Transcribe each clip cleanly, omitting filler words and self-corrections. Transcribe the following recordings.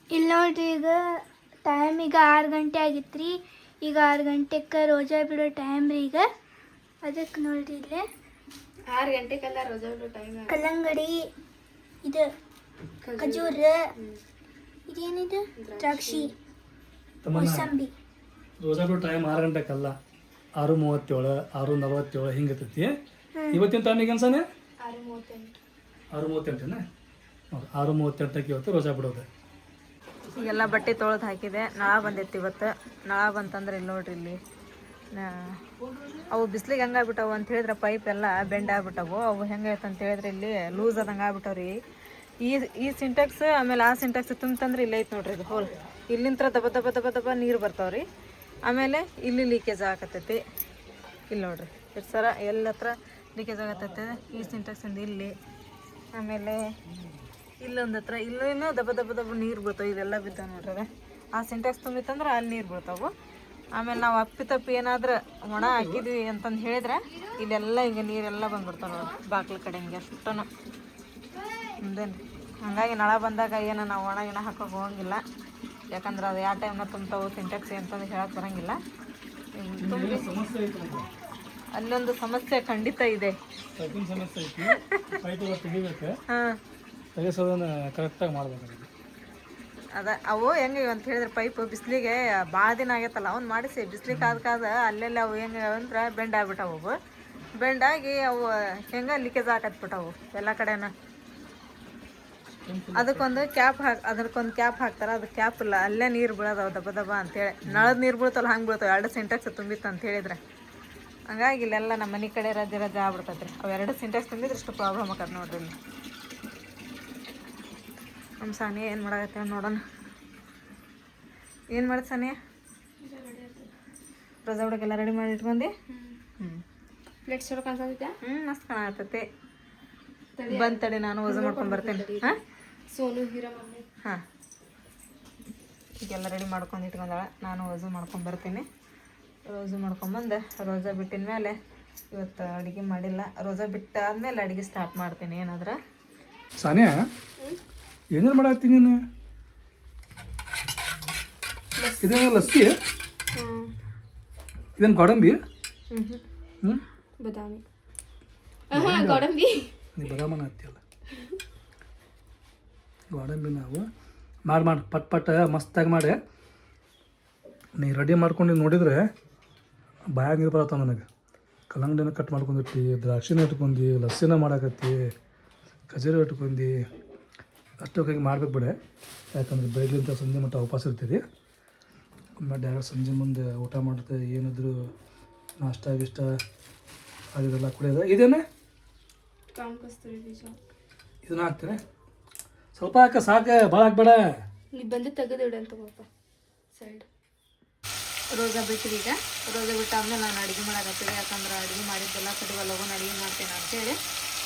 ಇಲ್ಲಿ ನೋಡ್ರಿ ಈಗ ಟೈಮ್ ಈಗ 6 ಗಂಟೆ ಆಗಿತ್ತು ರೀ. ಈಗ 6 ಗಂಟೆಗೆ ರೋಜಾ ಬಿಡೋ ಟೈಮ್ ರೀ ಈಗ. ಅದಕ್ಕೆ ನೋಡ್ರಿ ಇಲ್ಲೇ 6 ಗಂಟೆಗೆಲ್ಲ ರೋಜಾ ಬಿಡೋ ಟೈಮ್. ಕಲ್ಲಂಗಡಿ, ಇದು ಖಜೂರ, ಇದೇನಿದು ದ್ರಾಕ್ಷಿ, ಮೋಸಂಬಿ. ರೋಜಾ ಬಿಡೋ ಟೈಮ್ 6 ಗಂಟೆಗಲ್ಲ, 6:37, 6:47 ಹಿಂಗೈತಿ. ಇವತ್ತಿನ ಟೈಮ್ ಈಗ ಅನ್ಸಾನೆ 6:38 ನೋಡಿ, 6:38ಕ್ಕೆ ಇವತ್ತು ರೋಜಾ ಬಿಡೋದು. ಈಗೆಲ್ಲ ಬಟ್ಟೆ ತೊಳೆದು ಹಾಕಿದೆ. ನಳ ಬಂದೈತಿ ಇವತ್ತು. ನಳ ಬಂತಂದ್ರೆ ಇಲ್ಲಿ ನೋಡ್ರಿ, ಇಲ್ಲಿ ಅವು ಬಿಸ್ಲಿಗೆ ಹಂಗಾಗ್ಬಿಟ್ಟವು ಅಂತ ಹೇಳಿದ್ರೆ ಪೈಪ್ ಎಲ್ಲ ಬೆಂಡ್ ಆಗ್ಬಿಟ್ಟವು. ಅವು ಹೆಂಗಾಯ್ತು ಅಂತ ಹೇಳಿದ್ರೆ ಇಲ್ಲಿ ಲೂಸ್ ಆದಂಗೆ ಆಗ್ಬಿಟ್ಟವ್ರಿ. ಈ ಸಿಂಟೆಕ್ಸ್ ಆಮೇಲೆ ಆ ಸಿಂಟೆಕ್ಸ್ ತುಂಬಂದ್ರೆ ಇಲ್ಲಿ ಐತೆ ನೋಡ್ರಿ, ಇದು ಹೋಲ್. ಇಲ್ಲಿಂತ್ರ ದಬ ದಬ ದಬ ದಬ ನೀರು ಬರ್ತಾವ್ರಿ. ಆಮೇಲೆ ಇಲ್ಲಿ ಲೀಕೇಜ್ ಆಗತ್ತೈತಿ. ಇಲ್ಲಿ ನೋಡ್ರಿ ಎಷ್ಟು ಸರ ಎಲ್ಲ ಹತ್ರ ಲೀಕೇಜ್ ಆಗತ್ತೈತೆ. ಈ ಸಿಂಟೆಕ್ಸಿಂದ ಇಲ್ಲಿ, ಆಮೇಲೆ ಇಲ್ಲೊಂದು ಹತ್ರ ಇನ್ನೂ ದಬ ದಬ ದಬ ನೀರು ಬೀಳ್ತಾವೆ. ಇದೆಲ್ಲ ಬಿದ್ದಾವೆ ನೋಡ್ರಿ. ಆ ಸಿಂಟೆಕ್ಸ್ ತುಂಬಿತ್ತಂದ್ರೆ ಅಲ್ಲಿ ನೀರು ಬೀಳ್ತಾವೆ. ಆಮೇಲೆ ನಾವು ಅಪ್ಪಿ ಏನಾದ್ರೆ ಒಣ ಹಾಕಿದ್ವಿ ಅಂತಂದು ಹೇಳಿದ್ರೆ ಇಲ್ಲೆಲ್ಲ ಹಿಂಗೆ ನೀರೆಲ್ಲ ಬಂದ್ಬಿಡ್ತಾವೆ ನೋಡ್ರಿ, ಬಾಕ್ಲ ಕಡೆ ಹಿಂಗೆ ಅಷ್ಟನ್ನು ಮುಂದೇನು. ಹಾಗಾಗಿ ನಳ ಬಂದಾಗ ಏನು ನಾವು ಒಣ ಗಿಣ ಹಾಕೋಕೆ ಹೋಗಂಗಿಲ್ಲ. ಯಾಕಂದ್ರೆ ಅದು ಯಾವ ಟೈಮ್ನ ತುಂಬ್ತಾವೆ ಸಿಂಟೆಕ್ಸ್ ಅಂತಂದು ಹೇಳಕ್ಕೆ ಬರೋಂಗಿಲ್ಲ. ತುಂಬಿ ಅಲ್ಲೊಂದು ಸಮಸ್ಯೆ ಖಂಡಿತ ಇದೆ. ಹಾಂ, ಕರೆಕ್ಟಾಗಿ ಮಾಡ್ಬೇಕು. ಅವು ಹೆಂಗೆ ಅಂತ ಹೇಳಿದ್ರೆ ಪೈಪ್ ಬಿಸಿಲಿಗೆ ಭಾಳ ದಿನ ಆಗೈತಲ್ಲ, ಅವ್ನು ಮಾಡಿಸಿ ಬಿಸ್ಲಿಗೆ ಕಾದ ಅಲ್ಲೆಲ್ಲ ಅವು ಹೆಂಗೆ ಅಂದ್ರೆ ಬೆಂಡ್ ಆಗ್ಬಿಟ್ಟವು. ಅವು ಬೆಂಡಾಗಿ ಅವು ಹೆಂಗೆ ಲೀಕೇಜ್ ಹಾಕತ್ಬಿಟ್ಟವು ಎಲ್ಲ ಕಡೆನ. ಅದಕ್ಕೊಂದು ಕ್ಯಾಪ್ ಹಾಕ್ತಾರೆ. ಅದು ಕ್ಯಾಪ್ ಇಲ್ಲ, ಅಲ್ಲೇ ನೀರು ಬೀಳೋದವು ದಬ ದಬ ಅಂತೇಳಿ. ನಳದ ನೀರು ಬೀಳ್ತಲ್ಲ ಹಂಗೆ ಬೀಳ್ತಾವೆ. 2 ಸಿಂಟೆಕ್ಸ್ ತುಂಬಿತ್ತು ಅಂತ ಹೇಳಿದ್ರೆ. ಹಂಗಾಗಿ ಇಲ್ಲೆಲ್ಲ ನಮ್ಮ ಮನೆ ಕಡೆ ರಜೆ ಆಗ್ಬಿಡ್ತೈತೆ ರೀ. ಅವು 2 ಸಿಂಟೆಕ್ಸ್ ತುಂಬಿದ್ರೆ ಇಷ್ಟು ಪ್ರಾಬ್ಲಮ್ ಆಗತ್ತೆ ನೋಡ್ರಿ. ಇಲ್ಲಿ ನಮ್ಮ ಸಾನಿಯ ಏನು ಮಾಡಾಕತ್ತೇವೆ ನೋಡೋಣ. ಏನು ಮಾಡೋದು ಸಾನಿಯ? ರೋಜಾ ಹುಡುಗೆಲ್ಲ ರೆಡಿ ಮಾಡಿ ಇಟ್ಕೊಂಡು ಪ್ಲೇಟ್ಸ್ ಚಲೋ ಕಾಣಿಸ್ತೈತೆ. ಮಸ್ತ್ ಕಾಣತೈತೆ. ಬಂದು ತಡಿ, ನಾನು ವಜು ಮಾಡ್ಕೊಂಡು ಬರ್ತೇನೆ. ಹಾಂ, ಸೋನು ಹೀರಾ ಮಮ್ಮಿ. ಹಾಂ, ಈಗೆಲ್ಲ ರೆಡಿ ಮಾಡ್ಕೊಂಡು ಇಟ್ಕೊಂಡಾಳ. ನಾನು ವಜು ಮಾಡ್ಕೊಂಡು ಬರ್ತೀನಿ. ರೋಜು ಮಾಡ್ಕೊಂಬಂದು ರೋಜಾ ಬಿಟ್ಟಿನ ಮೇಲೆ ಇವತ್ತು ಅಡುಗೆ ಮಾಡಿಲ್ಲ. ರೋಜಾ ಬಿಟ್ಟಾದ್ಮೇಲೆ ಅಡುಗೆ ಸ್ಟಾರ್ಟ್ ಮಾಡ್ತೀನಿ. ಏನಾದ್ರೆ ಸಾನಿಯಾ ಏನೇನು ಮಾಡತ್ತೀನಿ ನೀನು? ಇದೇನು ಲಸ್ಸಿ? ಇದೇನು ಗೋಡಂಬಿ? ಬಾದಾಮಿ. ಗೋಡಂಬಿ. ನೀ ಬದಾಮನ ಹತ್ತಿಯಲ್ಲ. ಗೋಡಂಬಿ ನಾವು ಮಾಡಿ ಪಟ್ ಮಸ್ತಾಗಿ ಮಾಡಿ ನೀ ರೆಡಿ ಮಾಡ್ಕೊಂಡು ನೋಡಿದರೆ ಬಾಯಾಗ ನೀರು ಬರತ್ತಾವ ನನಗೆ. ಕಲ್ಲಂಗಡಿನ ಕಟ್ ಮಾಡ್ಕೊಂಡಿರ್ತಿ, ದ್ರಾಕ್ಷಿನ ಇಟ್ಕೊಂಡು, ಲಸ್ಸಿನ ಮಾಡಾಕತ್ತಿ, ಖಜೂರ ಇಟ್ಕೊಂಡು, ಅಷ್ಟೊಕ್ಕಾಗಿ ಮಾಡ್ಬೇಕು ಬಿಡೆ. ಯಾಕಂದ್ರೆ ಬೆಳಗ್ಗಿಂತ ಸಂಜೆ ಮಟ್ಟ ಉಪವಾಸ ಇರ್ತೀರಿ. ಒಮ್ಮೆ ಡೈರೆಕ್ಟ್ ಸಂಜೆ ಮುಂದೆ ಊಟ ಮಾಡುತ್ತೆ. ಏನಿದ್ರು ನಾಷ್ಟ ಗಿಷ್ಟ ಅದೆಲ್ಲ ಕುಡಿಯೋದು. ಇದೇನೆ ಇದನ್ನ ಹಾಕ್ತೇನೆ. ಸ್ವಲ್ಪ ಹಾಕ, ಸಾಕು, ಭಾಳ ಹಾಕ್ಬೇಡ. ನೀವು ಬಂದು ತೆಗೆದು ಅಂತ ಪಾಪ ಸೈಡ್. ರೋಜಾ ಬಿಟ್ಟಿರಿ. ಈಗ ರೋಜಾ ಬಿಟ್ಟಾದ್ಮೇಲೆ ನಾನು ಅಡುಗೆ ಮಾಡಾಕತ್ತೀವಿ. ಯಾಕಂದ್ರೆ ಅಡುಗೆ ಮಾಡಿದ್ದೆಲ್ಲ ಕಡಿಗೆ ಲಗೂನ ಅಡುಗೆ ಮಾಡ್ತೇನೆ ಅಂತೇಳಿ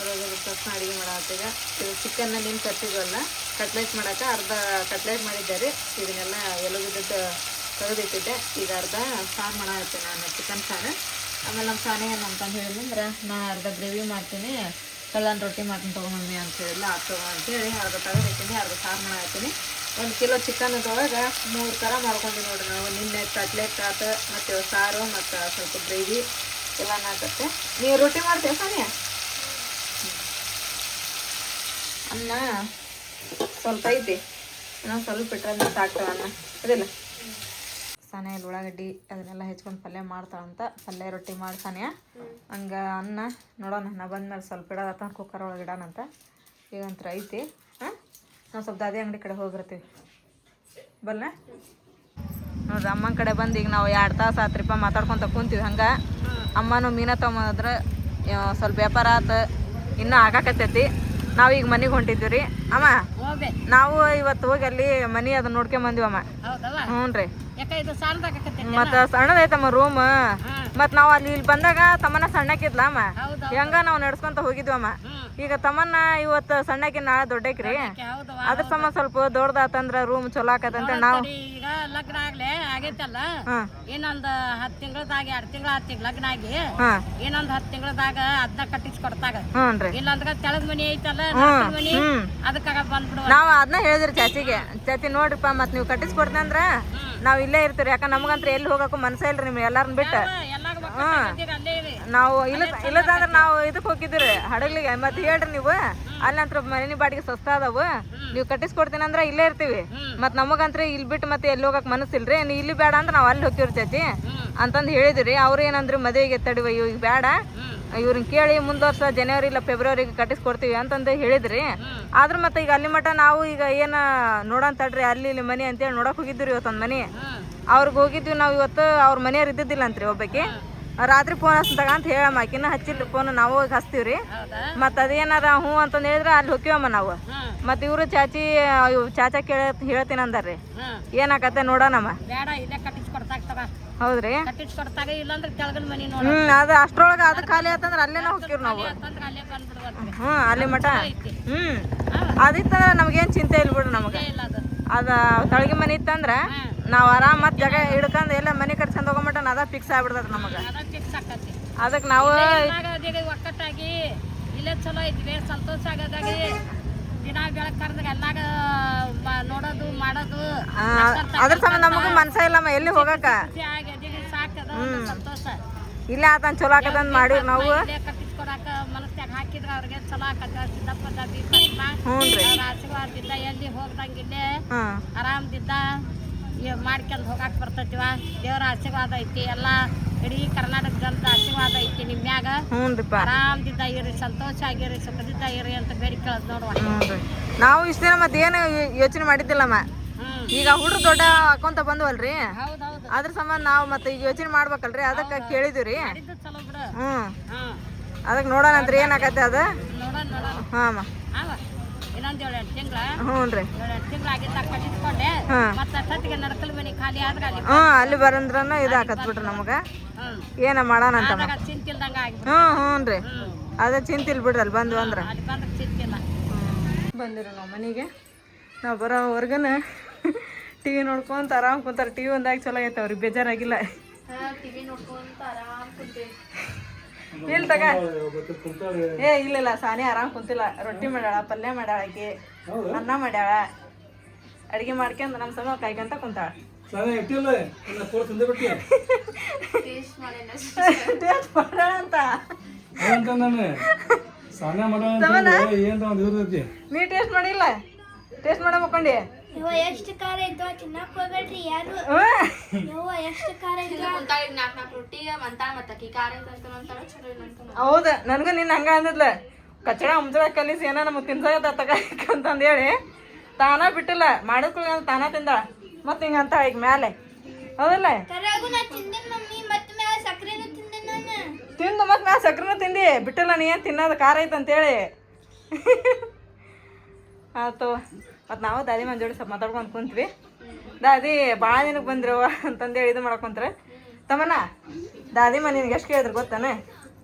ರೋಜಾ ಬಿಟ್ಟ ತಕ್ಷಣ ಅಡುಗೆ ಮಾಡಾಕತ್ತೀಗ. ಇದು ಚಿಕನ್ನ ನೀನು ಕಟ್ಟಿದ್ವಲ್ಲ, ಕಟ್ಲೆಟ್ ಮಾಡೋಕೆ ಅರ್ಧ ಕಟ್ಲೆಟ್ ಮಾಡಿದ್ದೆ. ಇದನ್ನೆಲ್ಲ ಎಲುಬಿದ್ದದ್ದು ತೆಗೆದಿಟ್ಟಿದ್ದೆ. ಈಗ ಅರ್ಧ ಸಾರು ಮಾಡಾಕತ್ತೀನಿ ನಾನು, ಚಿಕನ್ ಸಾರು. ಆಮೇಲೆ ನಮ್ಮ ಸಾನೆ ಏನಂತಂದು ಹೇಳಿದ್ರೆ, ನಾನು ಅರ್ಧ ಗ್ರೇವಿ ಮಾಡ್ತೀನಿ, ಕಲ್ಲನ್ ರೊಟ್ಟಿ ಮಾಡ್ತೀನಿ ತೊಗೊಂಬಮ್ಮಿ ಅಂತ ಹೇಳಿಲ್ಲ. ಆಗ್ತವ ಅಂತೇಳಿ ಅರ್ಧ ತೆಗೆದಿಟ್ಟಿನಿ, ಅರ್ಧ ಸಾರು ಮಾಡಾಕತ್ತೀನಿ. 1 ಕಿಲೋ ಚಿಕನ್ದೊಳಗೆ 3 ಥರ ಮಾಡ್ಕೊಂಡ್ವಿ ನೋಡ್ರಿ ನಾವು. ನಿನ್ನೆ ಕಟ್ಲೆಟ್ ಆತು, ಮತ್ತು ಸಾರು, ಮತ್ತು ಸ್ವಲ್ಪ ಗ್ರೇವಿ ಎಲ್ಲ ಹಾಕತ್ತೆ. ನೀವು ರೊಟ್ಟಿ ಮಾಡ್ತೀವಿ ಸಾನಿಯ? ಅನ್ನ ಸ್ವಲ್ಪ ಐತಿ, ಇನ್ನೊಂದು ಸ್ವಲ್ಪ ಬಿಟ್ರೆ ಸಾಕ್ತೇವೆ ಅನ್ನ. ಅದಿಲ್ಲ ಸಾನಿಯಲ್ಲಿ ಉಳ್ಳಾಗಡ್ಡಿ ಅದನ್ನೆಲ್ಲ ಹೆಚ್ಕೊಂಡು ಪಲ್ಯ ಮಾಡ್ತಾಳಂತ. ಪಲ್ಯ ರೊಟ್ಟಿ ಮಾಡಿ ಸಾನಿಯ. ಹಂಗೆ ಅನ್ನ ನೋಡೋಣ, ನಾ ಬಂದ್ಮೇಲೆ ಸ್ವಲ್ಪ ಇಡೋದತ್ತ ಕುಕ್ಕರ್ ಒಳಗೆ ಇಡೋಣಂತ. ಈಗಂತ್ರ ಐತಿ. ಹಾಂ, ನಾವು ಸ್ವಲ್ಪ ದಾದಿ ಅಂಗಡಿ ಕಡೆ ಹೋಗಿರ್ತೀವಿ. ಬಲ್ಲ ನೋಡ್ರಿ, ಅಮ್ಮನ ಕಡೆ ಬಂದು ಈಗ ನಾವು 2 ತಾಸು ಆತ್ರಿಪ್ಪ ಮಾತಾಡ್ಕೊತ ಕುಂತೀವಿ. ಹಂಗೆ ಅಮ್ಮನೂ ಮೀನ ತೊಗೊಂಬಂದ್ರೆ ಸ್ವಲ್ಪ ವ್ಯಾಪಾರ ಆತು, ಇನ್ನೂ ಆಗಾಕತ್ತೈತಿ. ನಾವೀಗ ಮನೆಗೆ ಹೊಂಟಿದ್ದೀವಿ ರೀ ಅಮ್ಮ. ನಾವು ಇವತ್ತು ಹೋಗಿ ಅಲ್ಲಿ ಮನೆ ಅದನ್ನ ನೋಡ್ಕೊಂಬಂದಿವಮ್ಮ. ಹ್ಞೂ ರೀ, ಮತ್ತು ಸಣ್ಣದೈತಮ್ಮ ರೂಮ್. ಮತ್ ನಾವ್ ಅಲ್ಲಿ ಇಲ್ಲಿ ಬಂದಾಗ ತಮ್ಮನ ಸಣ್ಣಕ್ಕಿದ್ಲ ಅಮ್ಮ ಹೆಂಗ ನಾವ್ ನಡ್ಸ್ಕೊಂತ ಹೋಗಿದ್ವಮ್ಮ. ಈಗ ತಮ್ಮನ್ನ ಇವತ್ತು ಸಣ್ಣಕ್ಕೆ ನಾಳೆ ದೊಡ್ಡಕ್ರಿ, ಅದ್ರ ಸಂಬಂಧ ಸ್ವಲ್ಪ ದೊಡ್ಡದಾತಂದ್ರ ರೂಮ್ ಚಲೋ ಆಕತ್ತಂತ ನಾವು ಈಗ ಲಗ್ನ ಆಗ್ಲೇ ಆಗೈತಲ್ಲ, ಇನ್ನೊಂದ್ 10 ತಿಂಗಳದಾಗ 2 ತಿಂಗಳ 10 ತಿಂಗಳ ಲಗ್ನ ಆಗಿ ಇನ್ನೊಂದ್ 10 ತಿಂಗಳದಾಗ ಅದನ್ನ ಕಟ್ಟಿಸ್ಕೊಡ್ತಾಗ. ಇಲ್ಲಂದ್ರ ತೆಳಗ್ ಮನಿ ಐತಲ್ಲ ಮನಿ, ಅದಕ್ಕಾಗ ಬಂದ್ಬಿಡುವ. ನಾವ್ ಅದನ್ನ ಹೇಳಿದ್ರಿ ಚಾಚಿಗೆ, ಚಾಚಿ ನೋಡ್ರಿಪ್ಪ ಮತ್ ನೀವು ಕಟ್ಟಿಸ್ಕೊಡ್ತಂದ್ರ ನಾವ್ ಇಲ್ಲೇ ಇರ್ತೀವಿ. ಯಾಕ ನಮ್ಗಂತ್ರ ಎಲ್ಲಿ ಹೋಗಕ್ಕೂ ಮನ್ಸ ಇಲ್ರಿ ನಿಮ್ ಎಲ್ಲಾರನ್ನ ಬಿಟ್ಟು. ನಾವು ಇಲ್ಲದಂದ್ರ ನಾವು ಇದಕ್ ಹೋಗಿದ್ರಿ ಹಡಗ್ಲಿಗೆ. ಮತ್ ಹೇಳ್ರಿ ನೀವು ಅಲ್ಲಂತ್ರ ಮನೆ ಬಾಡಿಗೆ ಸಸ್ತ ಅದಾವು, ನೀವು ಕಟ್ಟಿಸ್ಕೊಡ್ತೀನಿ ಅಂದ್ರ ಇಲ್ಲೇ ಇರ್ತೀವಿ. ಮತ್ ನಮಗಂತ್ರ ಇಲ್ಲಿ ಬಿಟ್ಟು ಮತ್ತೆ ಎಲ್ಲಿ ಹೋಗಕ್ ಮನಸ್ಸಿಲ್ರಿ, ನೀ ಇಲ್ಲಿ ಬೇಡ ಅಂದ್ರ ನಾವ್ ಅಲ್ಲಿ ಹೋಗ್ತಿವ್ರಿ ಚಾಚಿ ಅಂತಂದ್ ಹೇಳಿದ್ರಿ. ಅವ್ರ ಏನಂದ್ರಿ ಮದುವೆಗೆ ತಡಿವ ಇವಾಗ ಬೇಡ, ಇವ್ರನ್ನ ಕೇಳಿ ಮುಂದ್ ವರ್ಷ ಜನವರಿ ಇಲ್ಲ ಫೆಬ್ರವರಿಗೆ ಕಟ್ಟಿಸ್ಕೊಡ್ತೀವಿ ಅಂತಂದು ಹೇಳಿದ್ರಿ. ಆದ್ರ ಮತ್ತೆ ಈಗ ಅಲ್ಲಿ ಮಟ ನಾವು ಈಗ ಏನ ನೋಡೋಣ ತಡ್ರಿ ಅಲ್ಲಿ ಇಲ್ಲಿ ಮನಿ ಅಂತೇಳಿ ನೋಡಕ್ ಹೋಗಿದ್ವಿ. ಇವತ್ತೊಂದ್ ಮನಿ ಅವ್ರಿಗೆ ಹೋಗಿದ್ವಿ ನಾವು. ಇವತ್ತು ಅವ್ರ ಮನೆಯವ್ರು ಇದ್ದಿದ್ದಿಲ್ಲ ಅಂತ್ರಿ, ಒಬ್ಬಾಕಿ ರಾತ್ರಿ ಫೋನ್ ಹಚ್ಚಿದಾಗ ಅಂತ ಹೇಳಮ್ಮ. ಆಕಿನ ಹಚ್ಚಿಲ್ಲ ಫೋನ್, ನಾವು ಹೋಗಿ ಹಚ್ತೀವ್ರಿ. ಮತ್ ಅದೇನಾರ ಹ್ಞೂ ಅಂತಂದ್ ಹೇಳಿದ್ರೆ ಅಲ್ಲಿ ಹೋಗ್ಯವಮ್ಮ ನಾವು. ಮತ್ ಇವ್ರು ಚಾಚಿ ಚಾಚಾ ಹೇಳ್ತೀನಿ ಅಂದಾರ್ರಿ. ಏನಾಕತ್ತೆ ನೋಡೋಣಮ್ಮ. ಹೌದ್ರಿ, ಅದ ಅಷ್ಟ್ರೊಳಗ ಅದ ಖಾಲಿ ಆತಂದ್ರ ಅಲ್ಲೇನ ಹೋಗ್ತೀವ್ರಿ ನಾವು. ಅಲ್ಲಿ ಮಠ ಅದಿತ್ತಂದ್ರ ನಮ್ಗೇನ್ ಚಿಂತೆ ಇಲ್ಲ ಬಿಡ್ರಿ. ನಮಗ ಅದ ತಳಗಿ ಮನಿ ಇತ್ತಂದ್ರ ನಾವ್ ಆರಾಮ್ ಮತ್ ಜಾಗ ಹಿಡ್ಕೊಂಡ್ ಎಲ್ಲ ಮನಿ ಕಟ್ಸ್ಕೊಂಡ್ ಹೋಗಮಟ ಅದ ಫಿಕ್ಸ್ ಆಗ್ಬಿಡ್ತದ ನಮಗ. ಅದಕ್ ನಾವು ಒಕ್ಕಟ್ಟಾಗಿ ಇಲ್ಲೇ ಚಲೋ ಐತ್ವಿ, ಸಂತೋಷ ಆಗದಾಗಿ ದಿನ ಬೆಳಕ್ ಕರ್ದಾಗ ಎಲ್ಲಾಗ ನೋಡೋದು ಮಾಡೋದು. ಅದ್ರ ಸಂಬಂಧ ನಮಗೂ ಮನ್ಸ ಇಲ್ಲಮ್ಮ ಎಲ್ಲಿ ಹೋಗಕ. ಸಾಕದ ಸಂತೋಷ. ಇಲ್ಲೇ ಆತನ್ ಚಲೋ ಆಕದಂದ್ ಮಾಡಿವ್ರಿ ನಾವು. ಕಟ್ಟಿಸ್ಕೊಡಾಕ ಮನಸ್ನ್ಯಾಗ ಹಾಕಿದ್ರ ಅವ್ರಿಗೆ ಚಲೋ ಆಕತ್ತ. ಸಿದ್ದಪ್ಪದ ಆಶೀರ್ವಾದದಿಂದ ಎಲ್ಲಿ ಹೋಗ್ದಂಗಿಲ್ಲೇ ಆರಾಮದಿದ್ದ ಮಾಡ್ಕೊಂಡ್ ಹೋಗಾಕ್ ಬರ್ತೈತಿವ. ದೇವ್ರ ಆಶೀರ್ವಾದ ಐತಿ, ಎಲ್ಲಾ ಇಡೀ ಕರ್ನಾಟಕ ಜನದ ಆಶೀರ್ವಾದ ಐತಿ ನಿಮ್ಯಾಗ. ಆರಾಮದಿದ್ದ ಇರಿ, ಸಂತೋಷ ಆಗಿರಿ, ಸುಖದಿದ್ದ ಇರಿ ಅಂತ ಬೇಡಿ ಕೇಳದ್ ನೋಡುವ. ನಾವು ಇಷ್ಟ ದಿನ ಮತ್ತೆ ಏನು ಯೋಚನೆ ಮಾಡಿದ್ದಿಲ್ಲಮ್ಮ. ಈಗ ಹುಡ್ರು ದೊಡ್ಡ ಹಾಕೊಂತ ಬಂದ್ವಲ್ರಿ, ಅದ್ರ ಸಂಬಂಧ ನಾವು ಮತ್ತೆ ಈಗ ಯೋಚನೆ ಮಾಡ್ಬೇಕಲ್ರಿ, ಅದಕ್ಕ ಕೇಳಿದ್ವಿ. ಅದಕ್ಕೆ ನೋಡೋಣಂತ್ರಿ ಏನಾಗತ್ತೆ ಅದ. ಹಾಂ ಇನ್ನೊಂದ್ 7-8 ತಿಂಗಳ ಹ್ಞೂನ್ರಿ 7-8 ತಿಂಗಳ ಆಗಿದ್ದ ಕಟ್ಟಿಸ್ಕೊಂಡೆ. ಮತ್ತ ಅಷ್ಟೊತ್ತಿಗೆ ನಡಕಲ್ ಮನಿ ಖಾಲಿ ಆದ್ರ ಅಲ್ಲಿ ಅಲ್ಲಿ ಬರಂದ್ರನ ಇದು ಹಾಕತ್ ಬಿಡ್ರಿ ನಮಗ. ಏನ ಮಾಡೋಣ ಅಂತ ಚಿಂತಿಲ್ದಂಗ ಆಗಿ. ಹ್ಞೂನ್ರಿ ಅದ ಚಿಂತಿಲ್ ಬಿಡ್ರಿ. ಅಲ್ಲಿ ಬಂದ್ವಿ ಅಂದ್ರ ಚಿಂತಿಲ್ಲ. ಬಂದಿರ ನಾವು ಮನೆಗೆ. ನಾವು ಬರೋವರ್ಗನ ಟಿವಿ ನೋಡ್ಕೊಂತ ಆರಾಮ್ ಕುಂತಾರ. ಟಿವಿ ಒಂದಾಗ ಚಲೋ ಐತೆ ಅವ್ರಿಗೆ ಬೇಜಾರಾಗಿಲ್ಲ. ಟಿವಿ ನೋಡ್ಕೊಂತ ಆರಾಮ್ ಕುಂತೇವಿ. ಇಲ್ಲ ತಗ ಇಲ್ಲ ಸಾನಿ ಆರಾಮ್ ಕುಂತಿಲ್ಲ. ರೊಟ್ಟಿ ಮಾಡ್ಯಾಳ, ಪಲ್ಯ ಮಾಡ್ಯಾಳ, ಆಕಿ ಅನ್ನ ಮಾಡ್ಯಾಳ, ಅಡಿಗೆ ಮಾಡ್ಕೊಂಡ್ ನಮ್ಮ ಸಮ ಕಾಯ್ಕೊಂತ ಕುಂತಾಳ. ಟೇಸ್ಟ್ ಮಾಡ್ಯಾಳ ಅಂತ ನೀ ಟೇಸ್ಟ್ ಮಾಡಿಲ್ಲ? ಟೇಸ್ಟ್ ಮಾಡ ಮಕ್ಕೊಂಡಿ. ಎಷ್ಟು ಖಾರ ಇದ್ವ ತಿನ್ನಕ್ ಹೋಗ್ಬೇಡ್ರಿ ಯಾರು. ಎಷ್ಟು ಖಾರ ಹೌದ, ನನ್ಗ ನಿನ್ ಹಂಗ ಅಂದಿದ್ಲ. ಕಚ್ಚಡ ಮುಂಚಳ ಕಲಿಸಿ ಏನ ನಮಗ್ ತಿನ್ಸತ್ತ ತಗಂತಂದ ಹೇಳಿ ತಾನ ಬಿಟ್ಟಿಲ್ಲ. ಮಾಡಿದ್ಕೊಳ್ಳಿ ತಾನ ತಿಂದ ಮತ್ ಹಿಂಗ ಅಂತ ಈಗ ಮ್ಯಾಲೆ. ಹೌದಲ್ಲ? ತಿಂದು ಮತ್ ಮ್ಯಾಲ ಸಕ್ರೆನೂ ತಿಂದಿ ಬಿಟ್ಟಿಲ್ಲ. ನೀ ಏನ್ ತಿನ್ನೋದು ಖಾರ ಐತಂತೇಳಿ ಆತು. ಮತ್ತು ನಾವು ದಾದಿ ಮನೆ ಜೋಡಿ ಸ್ವಲ್ಪ ಮಾತಾಡ್ಕೊಂಡು ಕುಂತ್ವಿ. ದಾದಿ ಭಾಳ ದಿನಕ್ಕೆ ಬಂದ್ರವ ಅಂತಂದೇಳಿ ಇದು ಮಾಡ್ಕೊಂತಾರೆ. ತಮ್ಮನ ದಾದಿ ಮನೆ ನಿನಗೆ ಎಷ್ಟು ಕೇಳಿದ್ರು ಗೊತ್ತಾನೆ?